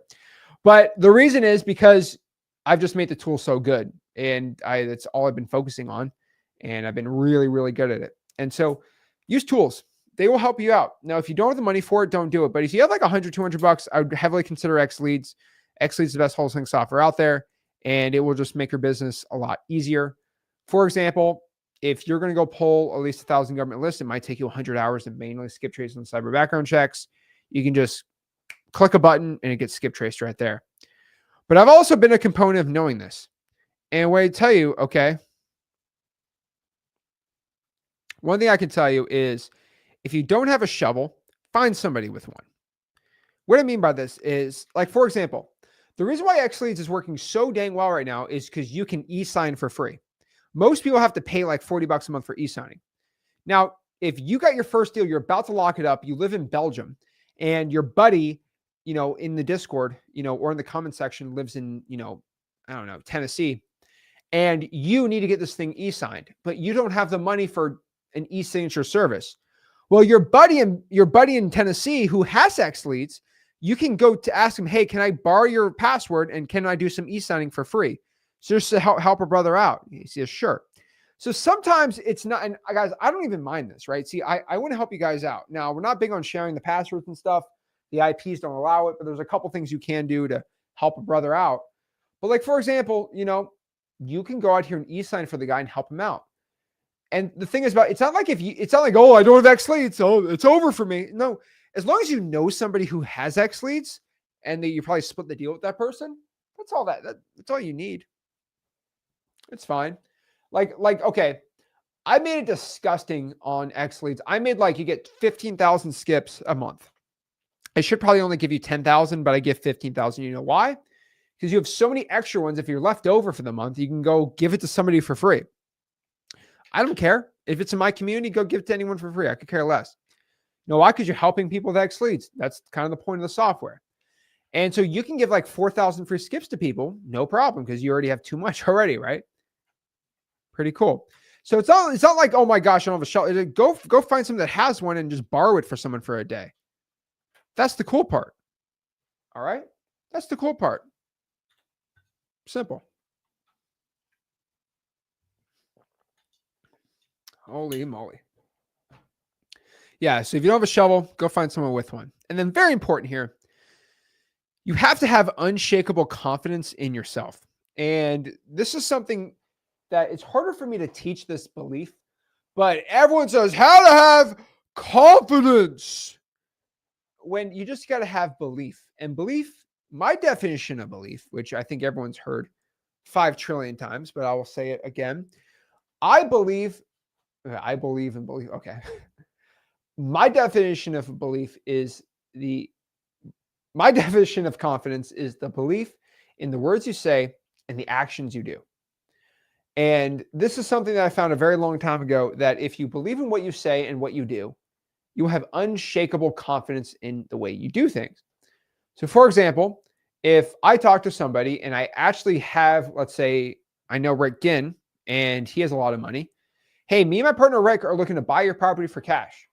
But the reason is because I've just made the tool so good, and that's all I've been focusing on, and I've been really, really good at it. And so use tools. They will help you out. Now, if you don't have the money for it, don't do it. But if you have like 100, 200 bucks, I would heavily consider XLeads. XLeads is the best wholesaling software out there, and it will just make your business a lot easier. For example, if you're going to go pull at least 1,000 government lists, it might take you 100 hours to manually skip trace on cyber background checks. You can just click a button and it gets skip traced right there. But I've also been a component of knowing this. And what I tell you, okay, one thing I can tell you is if you don't have a shovel, find somebody with one. What I mean by this is, like, for example, the reason why XLeads is working so dang well right now is because you can e-sign for free. Most people have to pay like 40 bucks a month for e-signing. Now, if you got your first deal, you're about to lock it up, you live in Belgium, and your buddy, in the Discord, or in the comment section lives in, I don't know, Tennessee, and you need to get this thing e-signed, but you don't have the money for an e-signature service. Well, your buddy in Tennessee who has XLeads, you can go to ask him, hey, can I borrow your password and can I do some e-signing for free? So just to help a brother out. He says, sure. So sometimes it's not, and guys, I don't even mind this, right? See, I want to help you guys out. Now, we're not big on sharing the passwords and stuff. The IPs don't allow it, but there's a couple things you can do to help a brother out. But like, for example, you can go out here and e-sign for the guy and help him out. And the thing is it's not like oh, I don't have XLeads, so it's over for me. No, as long as you know somebody who has XLeads and that you probably split the deal with that person, that's all that's all you need. It's fine. Like, okay, I made it disgusting on XLeads. I made you get 15,000 skips a month. I should probably only give you 10,000, but I give 15,000. You know why? Because you have so many extra ones. If you're left over for the month, you can go give it to somebody for free. I don't care. If it's in my community, go give it to anyone for free. I could care less. You know why? Because you're helping people with XLeads. That's kind of the point of the software. And so you can give 4,000 free skips to people, no problem, because you already have too much already, right? Pretty cool. So it's not like, oh my gosh, I don't have a shovel. Go find someone that has one and just borrow it for someone for a day. That's the cool part. All right? That's the cool part. Simple. Holy moly. Yeah, so if you don't have a shovel, go find someone with one. And then very important here, you have to have unshakable confidence in yourself. And this is something that it's harder for me to teach this belief, but everyone says how to have confidence when you just got to have belief. And belief, my definition of belief, which I think everyone's heard 5 trillion times, but I will say it again. I believe in belief. Okay. My definition of belief is my definition of confidence is the belief in the words you say and the actions you do. And this is something that I found a very long time ago, that if you believe in what you say and what you do, you will have unshakable confidence in the way you do things. So for example, if I talk to somebody and I actually have, let's say, I know Zach Ginn and he has a lot of money. Hey, me and my partner Rick are looking to buy your property for cash.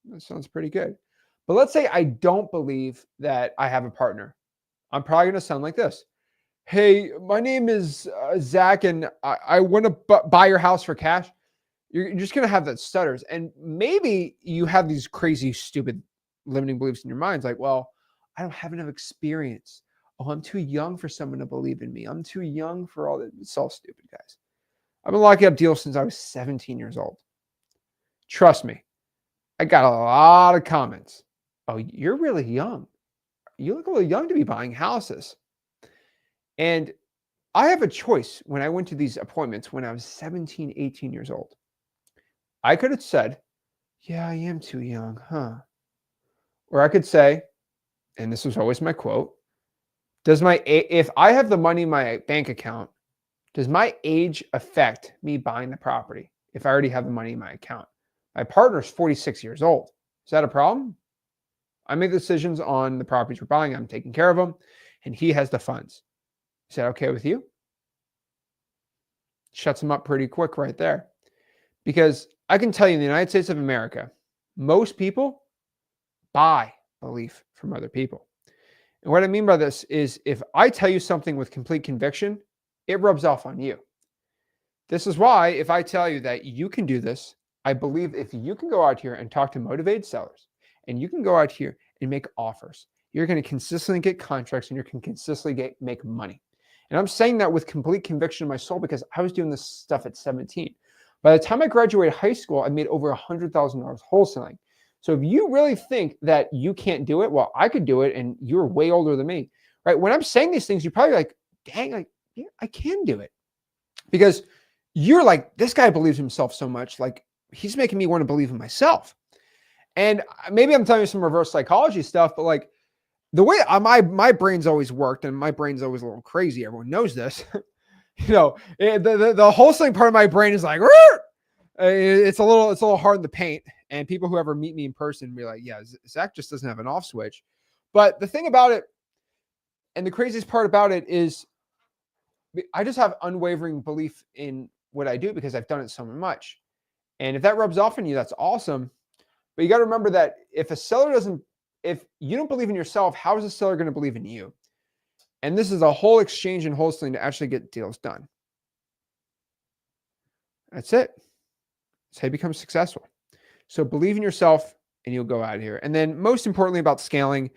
That sounds pretty good. But let's say I don't believe that I have a partner. I'm probably going to sound like this. Hey, my name is Zach, and I want to buy your house for cash. You're just going to have that stutters. And maybe you have these crazy, stupid limiting beliefs in your minds. Like, well, I don't have enough experience. Oh, I'm too young for someone to believe in me. I'm too young for all that. It's all stupid, guys. I've been locking up deals since I was 17 years old. Trust me. I got a lot of comments. Oh, you're really young. You look a little young to be buying houses. And I have a choice when I went to these appointments when I was 17, 18 years old. I could have said, yeah, I am too young, huh? Or I could say, and this was always my quote, if I have the money in my bank account, does my age affect me buying the property if I already have the money in my account? My partner's 46 years old. Is that a problem? I make decisions on the properties we're buying. I'm taking care of them, and he has the funds. Is that okay with you? Shuts him up pretty quick right there. Because I can tell you in the United States of America, Most people buy belief from other people. And what I mean by this is if I tell you something with complete conviction, it rubs off on you. This is why if I tell you that you can do this, I believe if you can go out here and talk to motivated sellers and you can go out here and make offers, you're going to consistently get contracts and you're going to consistently make money. And I'm saying that with complete conviction in my soul because I was doing this stuff at 17. By the time I graduated high school, I made over $100,000 wholesaling. So if you really think that you can't do it, well, I could do it and you're way older than me, right? When I'm saying these things, you're probably like, dang, like, yeah, I can do it. Because you're like, this guy believes himself so much, like he's making me want to believe in myself. And maybe I'm telling you some reverse psychology stuff, but like the way my brain's always worked, and my brain's always a little crazy. Everyone knows this. The wholesaling part of my brain is like, it's a little hard in the paint. And people who ever meet me in person be like, yeah, Zach just doesn't have an off switch. But the thing about it, and the craziest part about it is, I just have unwavering belief in what I do because I've done it so much. And if that rubs off on you, that's awesome. But you got to remember that if you don't believe in yourself, how is a seller going to believe in you? And this is a whole exchange in wholesaling to actually get deals done. That's it. That's how you become successful. So believe in yourself and you'll go out of here. And then most importantly about scaling,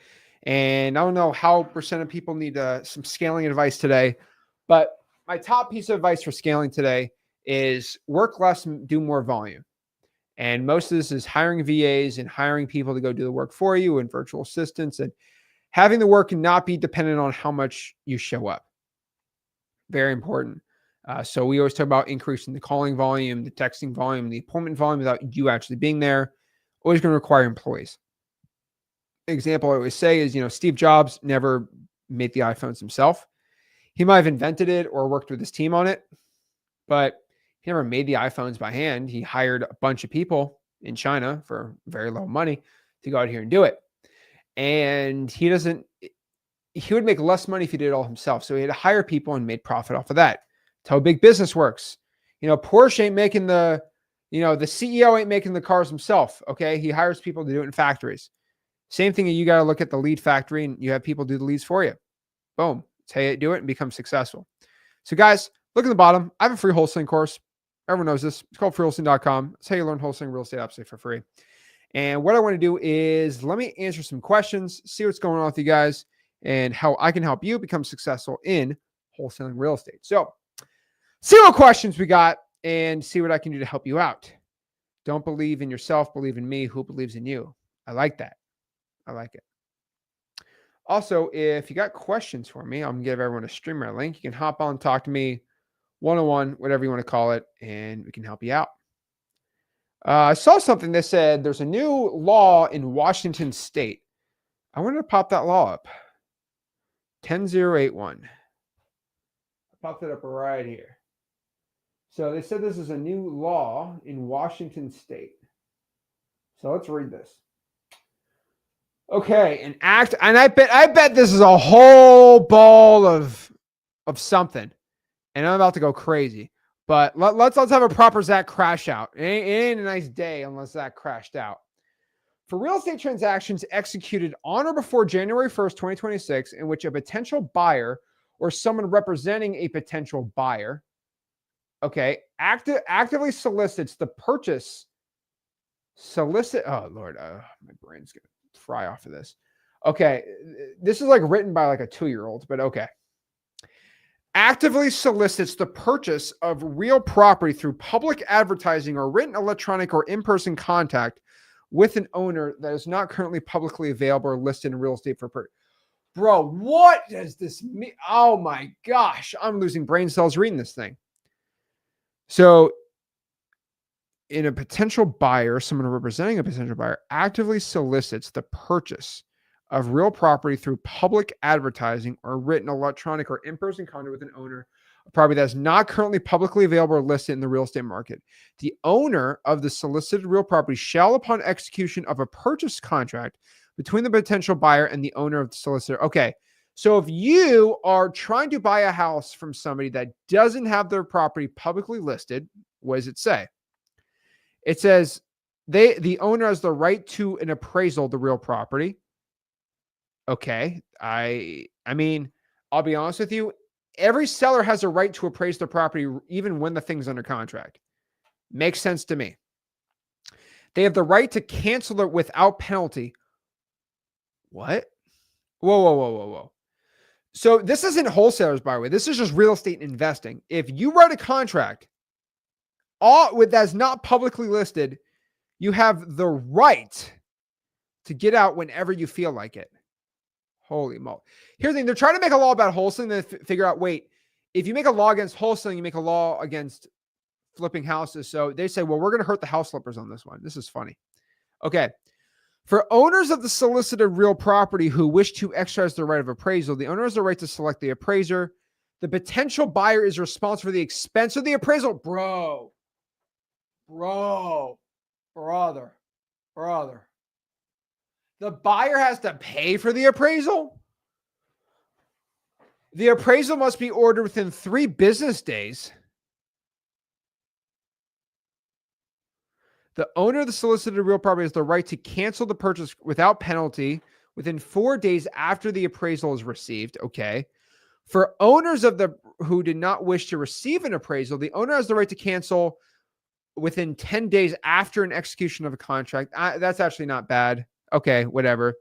and I don't know how percent of people need some scaling advice today, but my top piece of advice for scaling today is work less, do more volume. And most of this is hiring VAs and hiring people to go do the work for you and virtual assistants and having the work not be dependent on how much you show up. Very important. So we always talk about increasing the calling volume, the texting volume, the appointment volume without you actually being there. Always going to require employees. Example I always say is, Steve Jobs never made the iPhones himself. He might have invented it or worked with his team on it, but he never made the iPhones by hand. He hired a bunch of people in China for very low money to go out here and do it. And he would make less money if he did it all himself. So he had to hire people and made profit off of that. That's how big business works. Porsche ain't making the CEO ain't making the cars himself. Okay. He hires people to do it in factories. Same thing. You got to look at the lead factory and you have people do the leads for you. Boom. That's how you do it and become successful. So guys, look at the bottom. I have a free wholesaling course. Everyone knows this. It's called freewholesaling.com. That's how you learn wholesaling real estate absolutely for free. And what I want to do is let me answer some questions, see what's going on with you guys, and how I can help you become successful in wholesaling real estate. So see what questions we got and see what I can do to help you out. Don't believe in yourself, believe in me. Who believes in you? I like that. I like it. Also, if you got questions for me, I'm going to give everyone a streamer link. You can hop on, talk to me one-on-one, whatever you want to call it, and we can help you out. I saw something that said there's a new law in Washington State. I wanted to pop that law up. 10081. I popped it up right here. So they said this is a new law in Washington State. So let's read this. Okay, an act, and I bet this is a whole ball of something, and I'm about to go crazy. But let's have a proper Zach crash out. It ain't a nice day unless Zach crashed out. For real estate transactions executed on or before January 1st, 2026, in which a potential buyer or someone representing a potential buyer, actively solicits the purchase. Oh Lord, my brain's gonna fry off of this. Okay, this is like written by like a 2-year-old, but okay. Actively solicits the purchase of real property through public advertising or written electronic or in-person contact with an owner that is not currently publicly available or listed in real estate for purchase. Bro, what does this mean? Oh my gosh, I'm losing brain cells reading this thing. So in a potential buyer, someone representing a potential buyer actively solicits the purchase of real property through public advertising or written electronic or in-person contact with an owner of property that is not currently publicly available or listed in the real estate market. The owner of the solicited real property shall, upon execution of a purchase contract between the potential buyer and the owner of the solicitor. Okay, so if you are trying to buy a house from somebody that doesn't have their property publicly listed, what does it say? It says The owner has the right to an appraisal of the real property. Okay. I mean, I'll be honest with you. Every seller has a right to appraise their property even when the thing's under contract. Makes sense to me. They have the right to cancel it without penalty. What? Whoa, whoa, whoa, whoa, whoa. So this isn't wholesalers, by the way. This is just real estate investing. If you write a contract that's not publicly listed, you have the right to get out whenever you feel like it. Holy moly. Here's the thing. They're trying to make a law about wholesaling, then figure out, wait, if you make a law against wholesaling, you make a law against flipping houses. So they say, well, we're going to hurt the house flippers on this one. This is funny. Okay. For owners of the solicited real property who wish to exercise their right of appraisal, the owner has the right to select the appraiser. The potential buyer is responsible for the expense of the appraisal. Brother. The buyer has to pay for the appraisal? The appraisal must be ordered within 3 business days. The owner of the solicited real property has the right to cancel the purchase without penalty within 4 days after the appraisal is received. Okay. For owners who did not wish to receive an appraisal, the owner has the right to cancel within 10 days after an execution of a contract. That's actually not bad. Okay, whatever.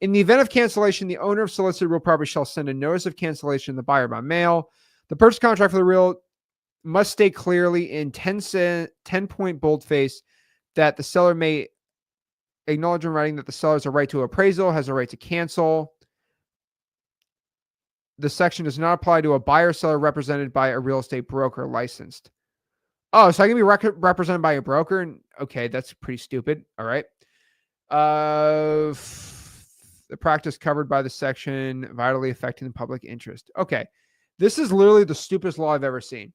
In the event of cancellation, the owner of solicited real property shall send a notice of cancellation to the buyer by mail. The purchase contract for the real must state clearly in 10-point boldface that the seller may acknowledge in writing that the seller has a right to appraisal, has a right to cancel. The section does not apply to a buyer seller represented by a real estate broker licensed. Oh, so I can be represented by a broker? Okay, that's pretty stupid. All right. The practice covered by the section vitally affecting the public interest. Okay. This is literally the stupidest law I've ever seen.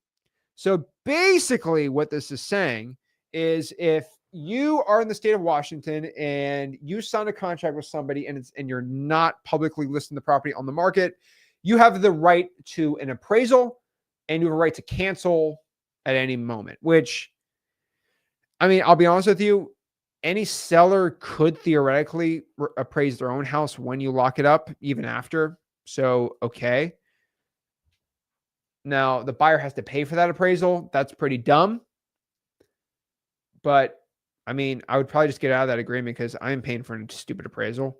So basically what this is saying is if you are in the state of Washington and you sign a contract with somebody and you're not publicly listing the property on the market, you have the right to an appraisal and you have a right to cancel at any moment, which, I mean, I'll be honest with you, any seller could theoretically appraise their own house when you lock it up, even after. So, okay. Now, the buyer has to pay for that appraisal. That's pretty dumb. But, I mean, I would probably just get out of that agreement because I am paying for a stupid appraisal.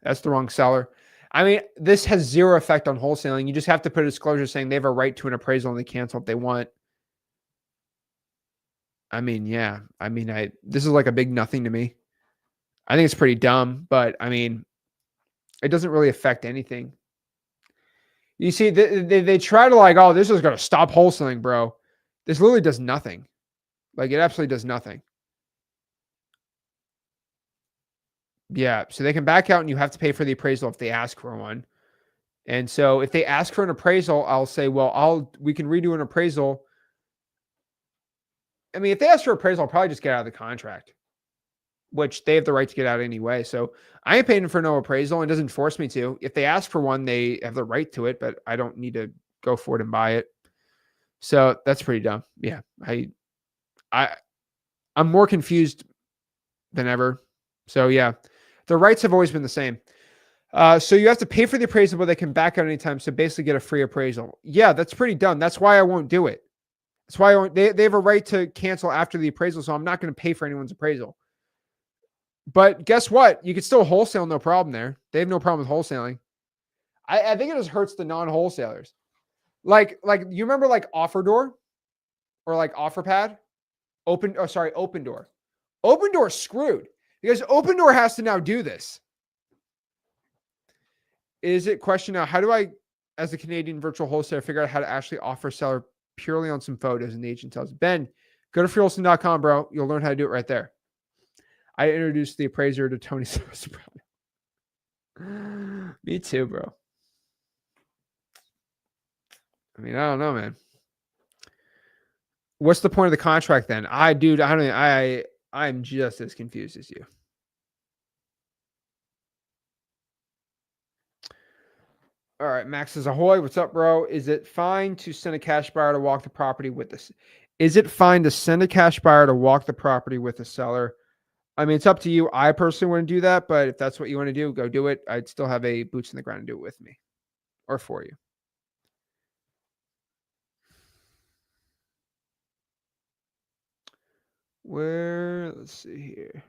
That's the wrong seller. I mean, this has zero effect on wholesaling. You just have to put a disclosure saying they have a right to an appraisal and they cancel if they want. I mean, yeah. I mean, this is like a big nothing to me. I think it's pretty dumb, but I mean, it doesn't really affect anything. You see, they try to like, oh, this is going to stop wholesaling, bro. This literally does nothing. Like, it absolutely does nothing. Yeah, so they can back out and you have to pay for the appraisal if they ask for one. And so if they ask for an appraisal, I'll say, well, we can redo an appraisal. I mean, if they ask for appraisal, I'll probably just get out of the contract, which they have the right to get out anyway. So I ain't paying for no appraisal and it doesn't force me to. If they ask for one, they have the right to it, but I don't need to go for it and buy it. So that's pretty dumb. Yeah. I'm more confused than ever. So yeah, the rights have always been the same. So you have to pay for the appraisal, but they can back out anytime. So basically get a free appraisal. Yeah, that's pretty dumb. That's why I won't do it. That's why they have a right to cancel after the appraisal. So I'm not going to pay for anyone's appraisal. But guess what? You could still wholesale, no problem there. They have no problem with wholesaling. I think it just hurts the non-wholesalers. Like you remember like Offer Door or like OfferPad? Open Door. Open Door screwed because Open Door has to now do this. Is it question now? How do I, as a Canadian virtual wholesaler, figure out how to actually offer seller purely on some photos? And the agent tells Ben, go to freewholesaling.com, bro. You'll learn how to do it right there. I introduced the appraiser to Tony Soprano. Me too, bro. I mean, I don't know, man. What's the point of the contract then? I'm just as confused as you. All right, Max says, ahoy, what's up, bro? Is it fine to send a cash buyer to walk the property with us? Is it fine to send a cash buyer to walk the property with the seller? I mean, it's up to you. I personally wouldn't do that, but if that's what you want to do, go do it. I'd still have a boots in the ground and do it with me or for you. Let's see here.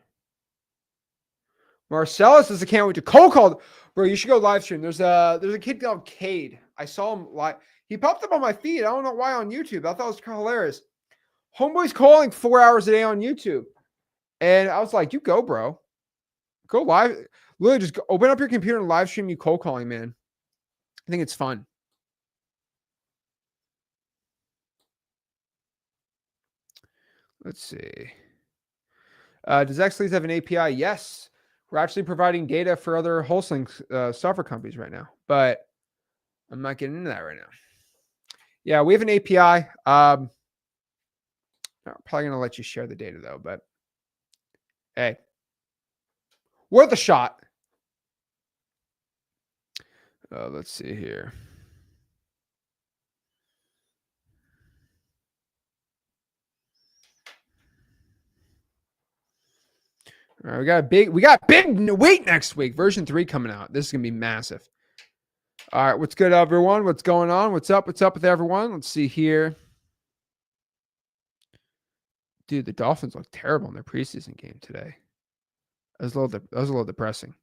Marcellus says I can't wait to cold call. Bro, you should go live stream. There's a kid called Cade. I saw him live. He popped up on my feed. I don't know why on YouTube. I thought it was kind of hilarious. Homeboy's calling 4 hours a day on YouTube. And I was like, you go, bro. Go live. Literally just open up your computer and live stream you cold calling, man. I think it's fun. Let's see. Does XLeads have an API? Yes. We're actually providing data for other wholesaling software companies right now, but I'm not getting into that right now. Yeah, we have an API. I'm probably going to let you share the data though, but hey, worth a shot. Let's see here. All right, we got big weight next week. Version 3 coming out. This is gonna be massive. All right, what's good, everyone? What's going on? What's up? What's up with everyone? Let's see here. Dude, the Dolphins look terrible in their preseason game today. That was a little depressing.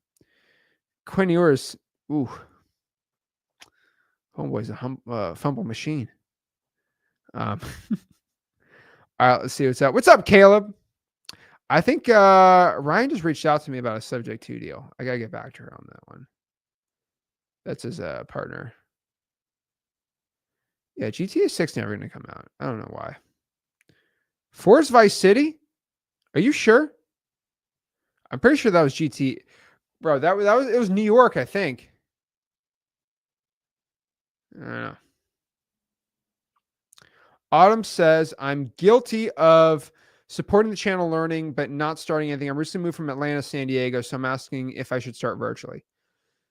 Quinn Ewers, ooh, homeboy's a fumble machine. All right, let's see what's up. What's up, Caleb? I think Ryan just reached out to me about a subject to deal. I gotta get back to her on that one. That's his partner. Yeah, GTA 6 never gonna come out. I don't know why. Forest Vice City? Are you sure? I'm pretty sure that was GT. Bro, it was New York, I think. I don't know. Autumn says, I'm guilty of supporting the channel learning, but not starting anything. I'm recently moved from Atlanta to San Diego, so I'm asking if I should start virtually.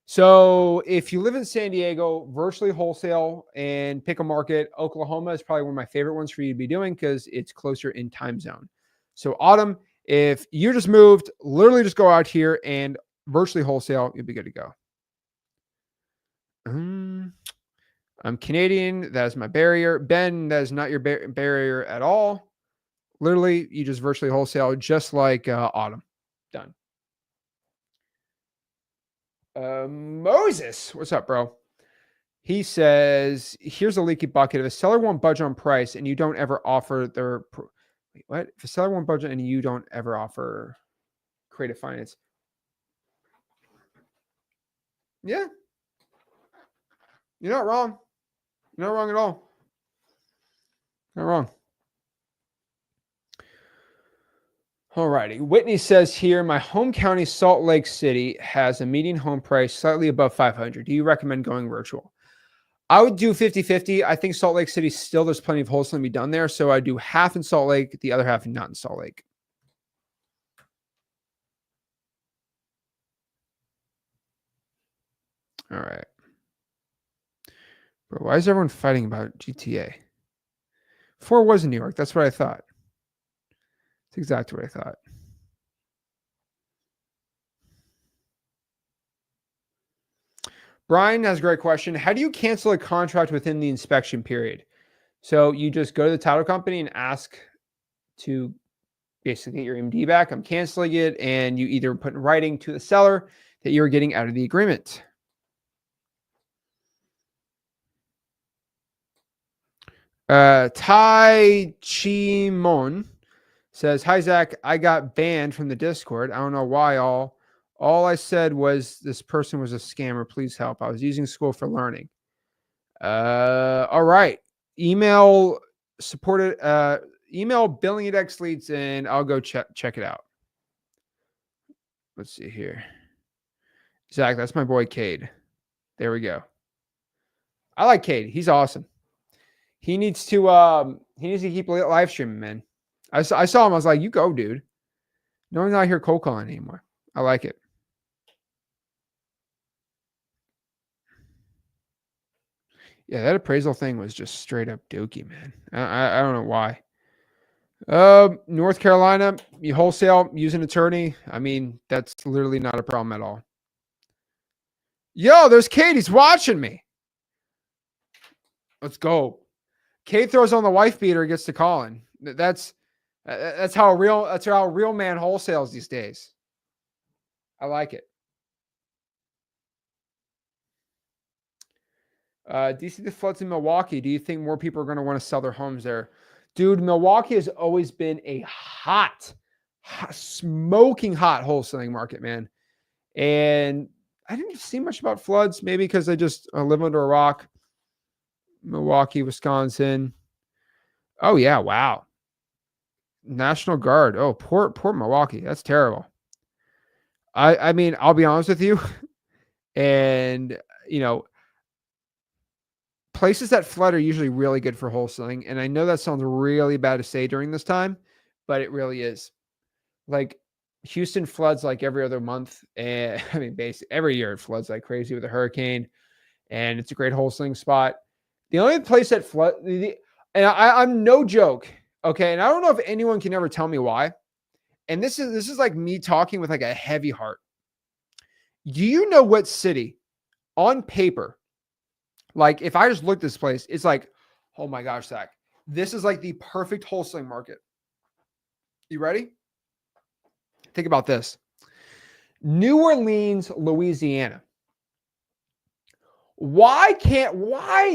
So if you live in San Diego, virtually wholesale and pick a market, Oklahoma is probably one of my favorite ones for you to be doing because it's closer in time zone. So Autumn, if you just moved, literally just go out here and virtually wholesale, you'll be good to go. I'm Canadian. That is my barrier. Ben, that is not your barrier at all. Literally, you just virtually wholesale, just like Autumn. Done. Moses, what's up, bro? He says, here's a leaky bucket. If a seller won't budge on price and you don't ever offer their... Wait, what? If a seller won't budge and you don't ever offer creative finance. Yeah. You're not wrong. You're not wrong at all. Not wrong. Alrighty. Whitney says here, my home county, Salt Lake City, has a median home price slightly above 500. Do you recommend going virtual? I would do 50-50. I think Salt Lake City still, there's plenty of wholesaling to be done there. So I do half in Salt Lake, the other half not in Salt Lake. All right. Bro, why is everyone fighting about GTA? 4 was in New York. That's what I thought. That's exactly what I thought. Brian has a great question. How do you cancel a contract within the inspection period? So you just go to the title company and ask to basically get your MD back. I'm canceling it. And you either put in writing to the seller that you're getting out of the agreement. Tai Chimon says, hi, Zach. I got banned from the Discord. I don't know why. All I said was this person was a scammer. Please help. I was using school for learning. All right. Email supported. Email billing at XLeads and I'll go check it out. Let's see here. Zach, that's my boy Cade. There we go. I like Cade. He's awesome. He needs to keep live streaming, man. I saw him. I was like, you go, dude. No one's out here cold calling anymore. I like it. Yeah, that appraisal thing was just straight up dookie, man. I don't know why. North Carolina, you wholesale, use an attorney. I mean, that's literally not a problem at all. Yo, there's Katie's watching me. Let's go. Kate throws on the wife beater, gets to calling. That's how a real man wholesales these days. I like it. Do you see the floods in Milwaukee? Do you think more people are going to want to sell their homes there? Dude, Milwaukee has always been a hot, smoking hot wholesaling market, man. And I didn't see much about floods, maybe because I just live under a rock. Milwaukee, Wisconsin. Oh, yeah. Wow. National Guard. Oh, poor Milwaukee. That's terrible. I mean, I'll be honest with you. And, places that flood are usually really good for wholesaling. And I know that sounds really bad to say during this time, but it really is. Like Houston floods like every other month. And I mean, basically every year it floods like crazy with a hurricane. And it's a great wholesaling spot. The only place that and I'm no joke. Okay. And I don't know if anyone can ever tell me why. And this is like me talking with like a heavy heart. Do you know what city on paper, like if I just look at this place, it's like, oh my gosh, Zach, this is like the perfect wholesaling market. You ready? Think about this. New Orleans, Louisiana. Why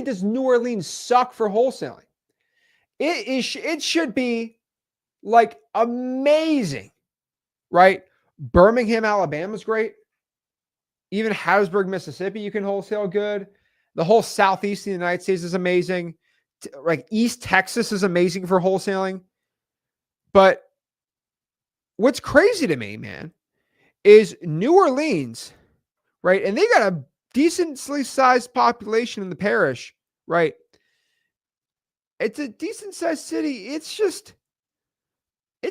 does New Orleans suck for wholesaling? It should be like amazing, right? Birmingham, Alabama is great. Even Hattiesburg, Mississippi, you can wholesale good. The whole southeast of the United States is amazing. Like East Texas is amazing for wholesaling. But what's crazy to me, man, is New Orleans, right? And they got a decently sized population in the parish, right? It's a decent sized city. It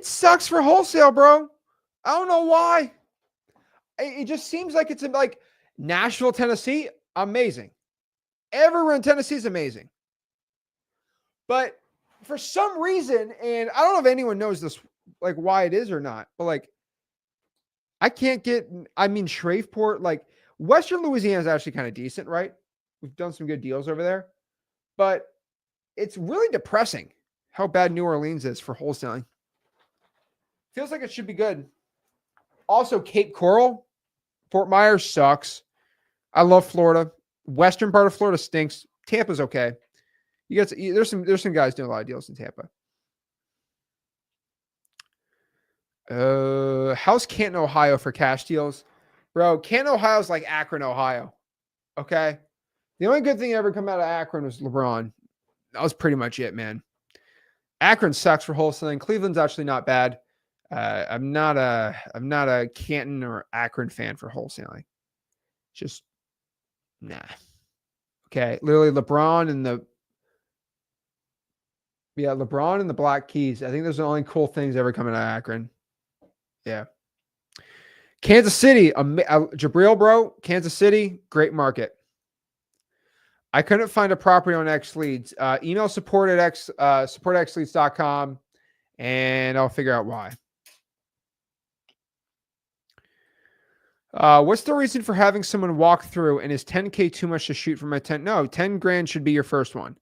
sucks for wholesale, bro. I don't know why. It just seems like it's like Nashville, Tennessee, amazing. Everywhere in Tennessee is amazing. But for some reason, and I don't know if anyone knows this, like why it is or not, but like I can't get, Shreveport, like Western Louisiana is actually kind of decent, right? We've done some good deals over there, but it's really depressing how bad New Orleans is for wholesaling. Feels like it should be good. Also, Cape Coral, Fort Myers sucks. I love Florida. Western part of Florida stinks. Tampa's okay. There's some guys doing a lot of deals in Tampa. How's Canton, Ohio for cash deals? Bro, Canton, Ohio's like Akron, Ohio. Okay. The only good thing ever come out of Akron was LeBron. That was pretty much it, man. Akron sucks for wholesaling. Cleveland's actually not bad. I'm not a Canton or Akron fan for wholesaling. Just nah. Okay. Literally LeBron and the Black Keys. I think those are the only cool things ever coming out of Akron. Yeah. Kansas City, Jabril, bro. Kansas City, great market. I couldn't find a property on X Leads. Email support at supportxleads.com and I'll figure out why. What's the reason for having someone walk through, and is 10K too much to shoot from my tent? No, 10 grand should be your first one.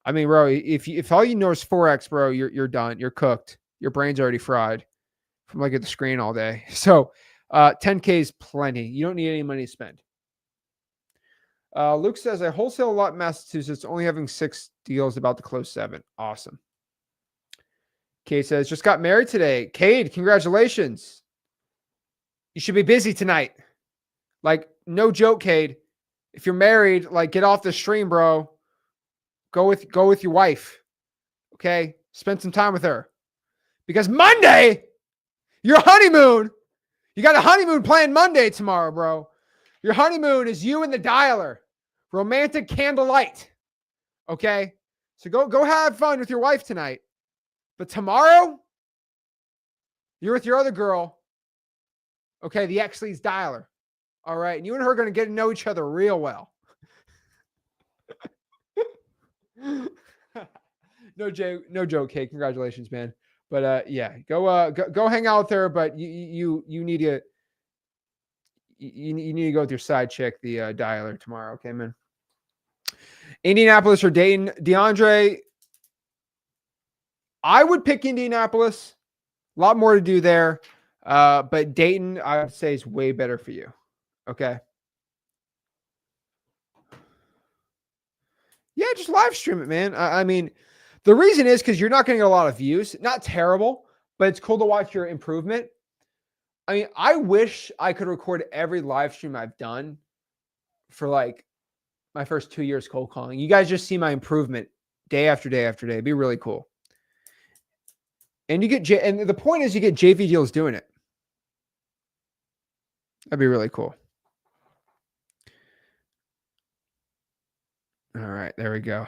I mean, bro, if all you know is Forex, bro, you're done. You're cooked. Your brain's already fried from looking at the screen all day. So 10K is plenty. You don't need any money to spend. Luke says, I wholesale a lot in Massachusetts, only having 6 deals, about to close 7. Awesome. Kate says, just got married today. Cade, congratulations. You should be busy tonight. Like, no joke, Cade. If you're married, like, get off the stream, bro. Go with your wife. Okay? Spend some time with her. Because Monday, your honeymoon, you got a honeymoon planned Monday tomorrow, bro. Your honeymoon is you and the dialer. Romantic candlelight. Okay? So go have fun with your wife tonight. But tomorrow, you're with your other girl. Okay, the X Leads dialer. All right, and you and her are going to get to know each other real well. No joke, Kate. Congratulations, man. But yeah, go hang out there. But you need to you need to go with your side chick, the dialer tomorrow. Okay, man. Indianapolis or Dayton, DeAndre. I would pick Indianapolis. A lot more to do there. But Dayton, I would say, is way better for you. Okay. Yeah, just live stream it, man. I mean, the reason is because you're not going to get a lot of views. Not terrible, but it's cool to watch your improvement. I mean, I wish I could record every live stream I've done for like my first 2 years cold calling. You guys just see my improvement day after day after day. It'd be really cool. And you get and the point is you get JV deals doing it. That'd be really cool. All right, there we go.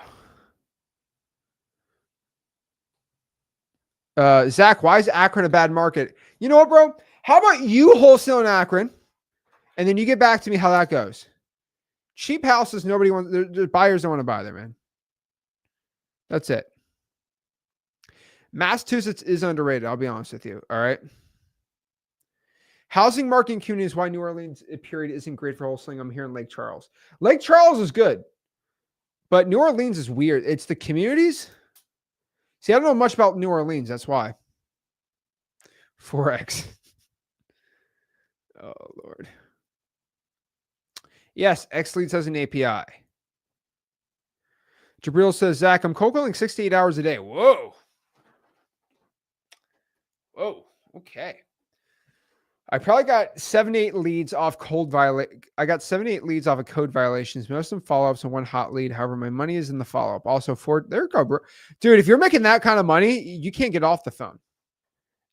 Zach, why is Akron a bad market? You know what, bro? How about you wholesale in Akron, and then you get back to me how that goes. Cheap houses, nobody wants. The buyers don't want to buy there, man. That's it. Massachusetts is underrated. I'll be honest with you. All right. Housing market in community is why New Orleans period isn't great for wholesaling. I'm here in Lake Charles. Lake Charles is good, but New Orleans is weird. It's the communities. See, I don't know much about New Orleans. That's why. Forex. Oh, Lord. Yes, X Leads has an API. Jabril says, Zach, I'm cold calling 6 to 8 hours a day. Whoa. Whoa. Okay. I probably got 7 to 8 leads off I got 7 to 8 leads off of code violations. Most of them follow-ups and one hot lead. However, my money is in the follow-up. Also, there you go, bro. Dude, if you're making that kind of money, you can't get off the phone.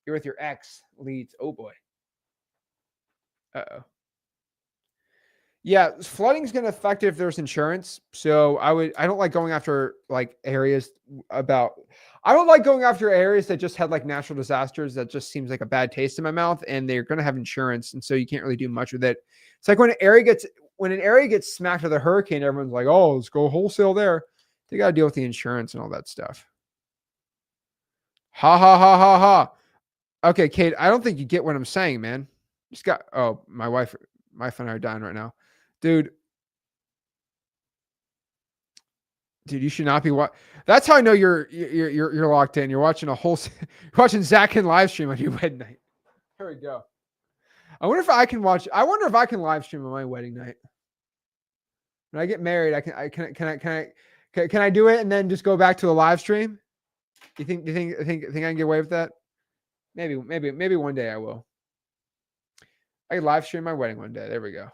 You're with your ex leads. Oh boy. Uh-oh. Yeah, flooding is going to affect it if there's insurance. So I don't like going after like areas I don't like going after areas that just had like natural disasters. That just seems like a bad taste in my mouth, and they're going to have insurance. And so you can't really do much with it. It's like when an area gets smacked with a hurricane, everyone's like, oh, let's go wholesale there. They got to deal with the insurance and all that stuff. Ha ha ha ha ha. Okay, Kate, I don't think you get what I'm saying, man. My wife and I are dying right now. Dude, you should not be That's how I know you're locked in. You're watching you're watching Zach Ginn live stream on your wedding night. Here we go. I wonder if I can live stream on my wedding night. When I get married, can I do it and then just go back to the live stream? You think I can get away with that? Maybe one day I will. I can live stream my wedding one day. There we go.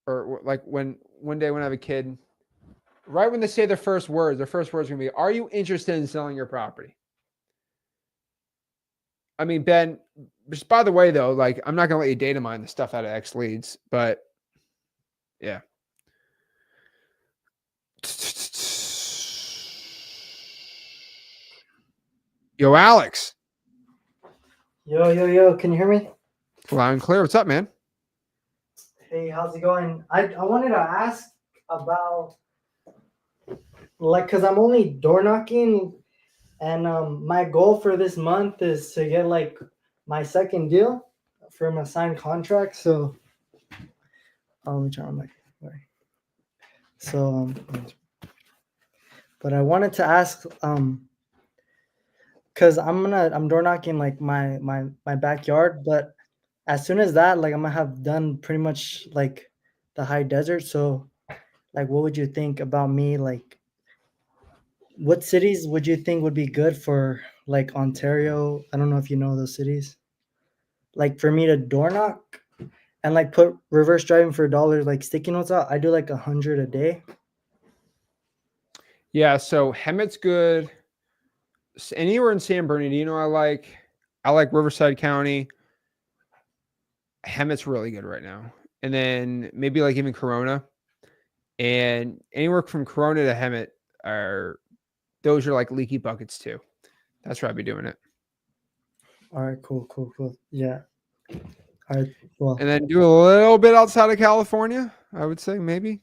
Or like one day when I have a kid, right when they say their first words are going to be, are you interested in selling your property? I mean, Ben, just by the way, though, like, I'm not going to let you data mine the stuff out of X Leads, but yeah. Yo, Alex. Yo. Can you hear me? Loud and clear. What's up, man? Hey, how's it going? I wanted to ask about, like, because I'm only door knocking, and my goal for this month is to get, like, my second deal from a signed contract. So, let me turn on my camera. So, but I wanted to ask, because I'm door knocking, like, my backyard, but as soon as that, like, I'm gonna have done pretty much like the high desert. So, like, what would you think about me? Like, what cities would you think would be good for, like, Ontario? I don't know if you know those cities. Like, for me to door knock and, like, put reverse driving for $1, like, sticky notes out. I do like 100 a day. Yeah, so Hemet's good. Anywhere in San Bernardino, I like Riverside County. Hemet's really good right now. And then maybe like even Corona. And anywhere from Corona to Hemet those are like Leaky Buckets too. That's where I'd be doing it. All right, cool. Yeah. All right, well. And then do a little bit outside of California, I would say maybe.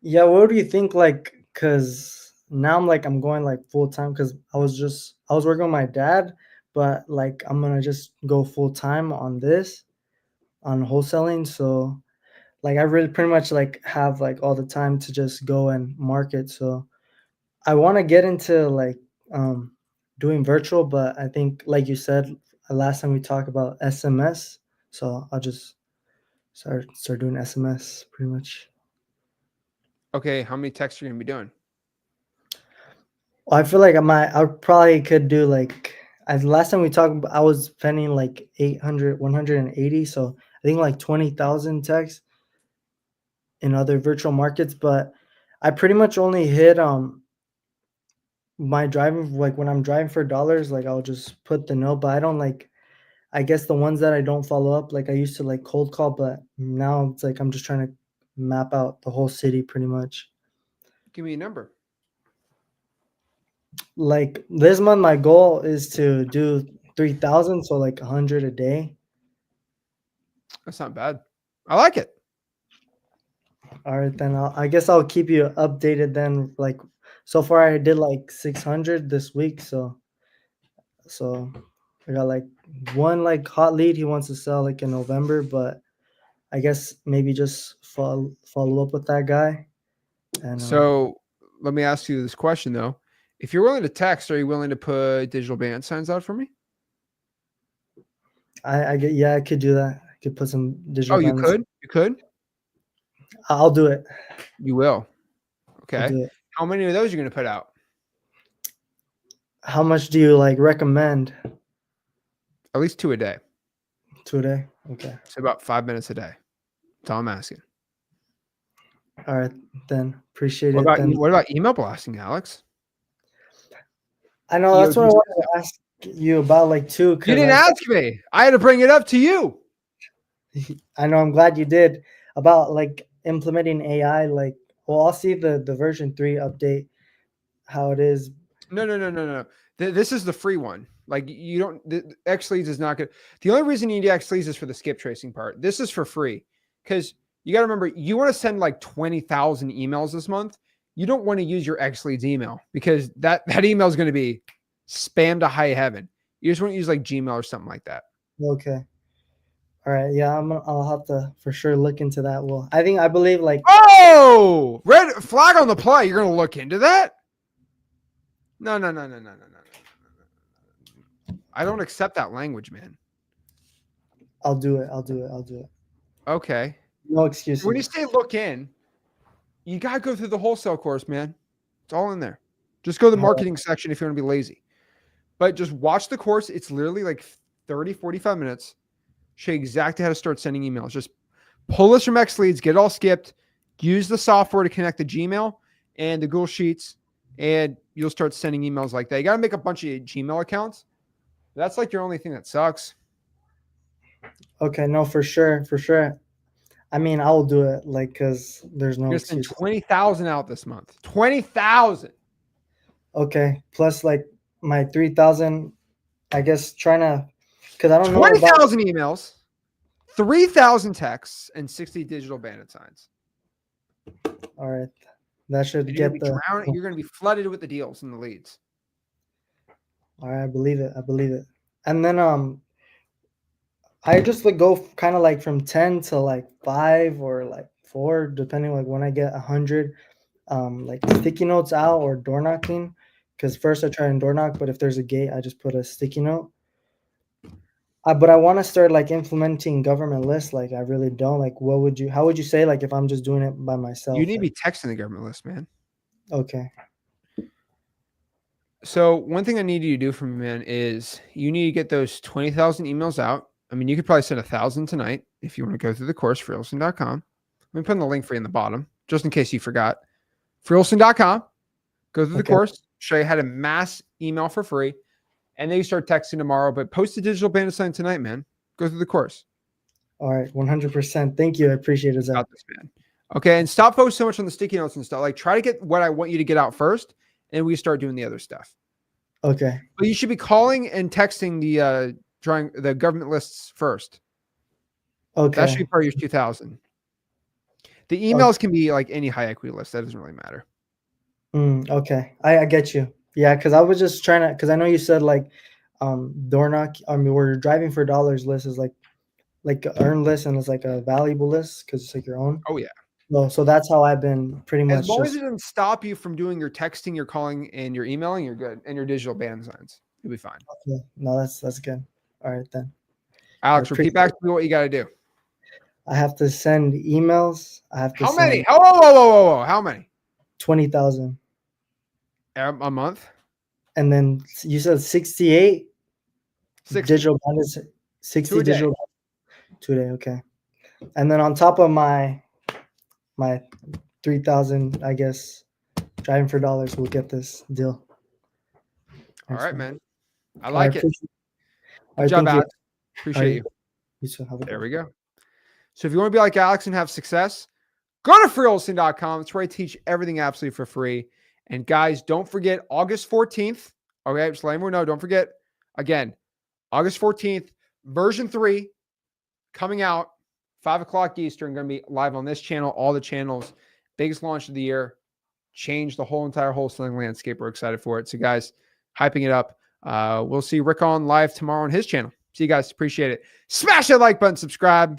Yeah, what do you think? Like, because now I'm going like full time because I was working with my dad, but like I'm gonna just go full time on this on wholesaling. So like I really pretty much like have like all the time to just go and market. So I want to get into like um doing virtual, but I think like you said last time we talked about SMS, so I'll just start doing SMS pretty much. Okay, how many texts are you gonna be doing? Well, I feel like I probably could do like last time we talked I was spending like 800, 180, so I think like 20,000 texts in other virtual markets, but I pretty much only hit my driving like when I'm driving for dollars, like I'll just put the note, but I don't like I guess the ones that I don't follow up, like I used to like cold call, but now it's like I'm just trying to map out the whole city pretty much. Give me a number. Like this month, my goal is to do 3,000, so like 100 a day. That's not bad. I like it. All right, then I guess I'll keep you updated then. Like so far, I did like 600 this week, so I got like one like hot lead he wants to sell like in November, but I guess maybe just follow up with that guy. And So let me ask you this question though. If you're willing to text, are you willing to put digital band signs out for me? I get yeah, I could do that. I could put some Oh, digital you banners. could? You could? I'll do it. You will. I'll Okay. do it. How many of those are you gonna put out? How much do you like recommend At least 2 a day. today? Okay. So about 5 minutes a day. That's all I'm asking. All right, then. Appreciate What it. about Then what about email blasting, Alex? I know that's what I wanted to ask you about, like too, You because didn't ask me. I had to bring it up to you. I know I'm glad you did about like implementing AI. Like, well, I'll see the version 3 update how it is. No. This is the free one. Like you don't. X Leads is not good. The only reason you need X Leads is for the skip tracing part. This is for free because you got to remember you want to send like 20,000 emails this month. You don't want to use your X Leads email because that email is going to be spam to high heaven. You just want to use like Gmail or something like that. Okay. All right. Yeah, I'll have to for sure look into that. Well, I believe like Oh, red flag on the play. You're going to look into that? No. I don't accept that language, man. I'll do it. I'll do it. I'll do it. Okay. No When you excuses. say look in, you got to go through the wholesale course, man. It's all in there. Just go to the marketing section if you want to be lazy. But just watch the course. It's literally like 30, 45 minutes. Show you exactly how to start sending emails. Just pull this from X Leads, get it all skipped, use the software to connect the Gmail and the Google Sheets, and you'll start sending emails like that. You got to make a bunch of Gmail accounts. That's like your only thing that sucks. Okay, no, for sure, for sure. I mean, I'll do it, like, cause there's You're no going to send excuse. 20,000 out this month. 20,000. Okay, plus like my 3,000. I guess trying to, cause I don't know about. 20,000 emails, 3,000 texts, and 60 digital bandit signs. All right, that should And get the. you're going to be flooded with the deals and the leads. All right, I believe it. I believe it. And then I just like go kind of like from 10 to like 5 or like 4, depending like when I get 100. Like sticky notes out or door knocking. Because first I try and door knock, but if there's a gate, I just put a sticky note. But I want to start like implementing government lists. Like I really don't. Like, how would you say like if I'm just doing it by myself? You need to Like, be texting the government list, man. okay. So one thing I need you to do for me, man, is you need to get those 20,000 emails out. I mean, you could probably send 1,000 tonight if you want to go through the course, freeolson.com. Let me put the link for you in the bottom, just in case you forgot. freeolson.com. Go through the course, show you how to mass email for free, and then you start texting tomorrow. But post a digital bandit sign tonight, man. Go through the course. All right, 100%. Thank you. I appreciate it, Zach. Got this, man. Okay, and stop focusing so much on the sticky notes and stuff. Like, try to get what I want you to get out first, and we start doing the other stuff. Okay. But you should be calling and texting the government lists first. Okay. That should be part of your 2,000. The emails can be like any high equity list. That doesn't really matter. Okay, I get you. Yeah, because I was just trying to, because I know you said like door knock. I mean, we're driving for dollars list is like a earn list, and it's like a valuable list because it's like your own. Oh yeah. So that's how I've been pretty As much long as it just. doesn't stop you from doing your texting, your calling, and your emailing, you're good. And your digital band signs, you'll be fine. Yeah, no, that's good. All right then. I Alex, repeat appreciate. back to me what you got to do. I have to send emails. I have to How many? send Whoa. How many? 20,000, A month? and then you said 68 60. digital bandits, 2 60 a day. digital 2 day. Okay, and then on top of my 3,000, I guess, driving for dollars, we'll get this deal. All Next right, one. man. I All right, like it. appreciate. All Good right, job, thank you. Alex. All Appreciate right, you. you too. Have a good There one. we go. So if you want to be like Alex and have success, go to freewholesaling.com. It's where I teach everything absolutely for free. And guys, don't forget August 14th. Okay, just let everyone know. Don't forget, again, August 14th, version 3 coming out, 5 o'clock Eastern, going to be live on this channel, all the channels. Biggest launch of the year. Change the whole entire wholesaling landscape. We're excited for it. So guys, hyping it up. We'll see Rick on live tomorrow on his channel. See you guys. Appreciate it. Smash that like button, subscribe.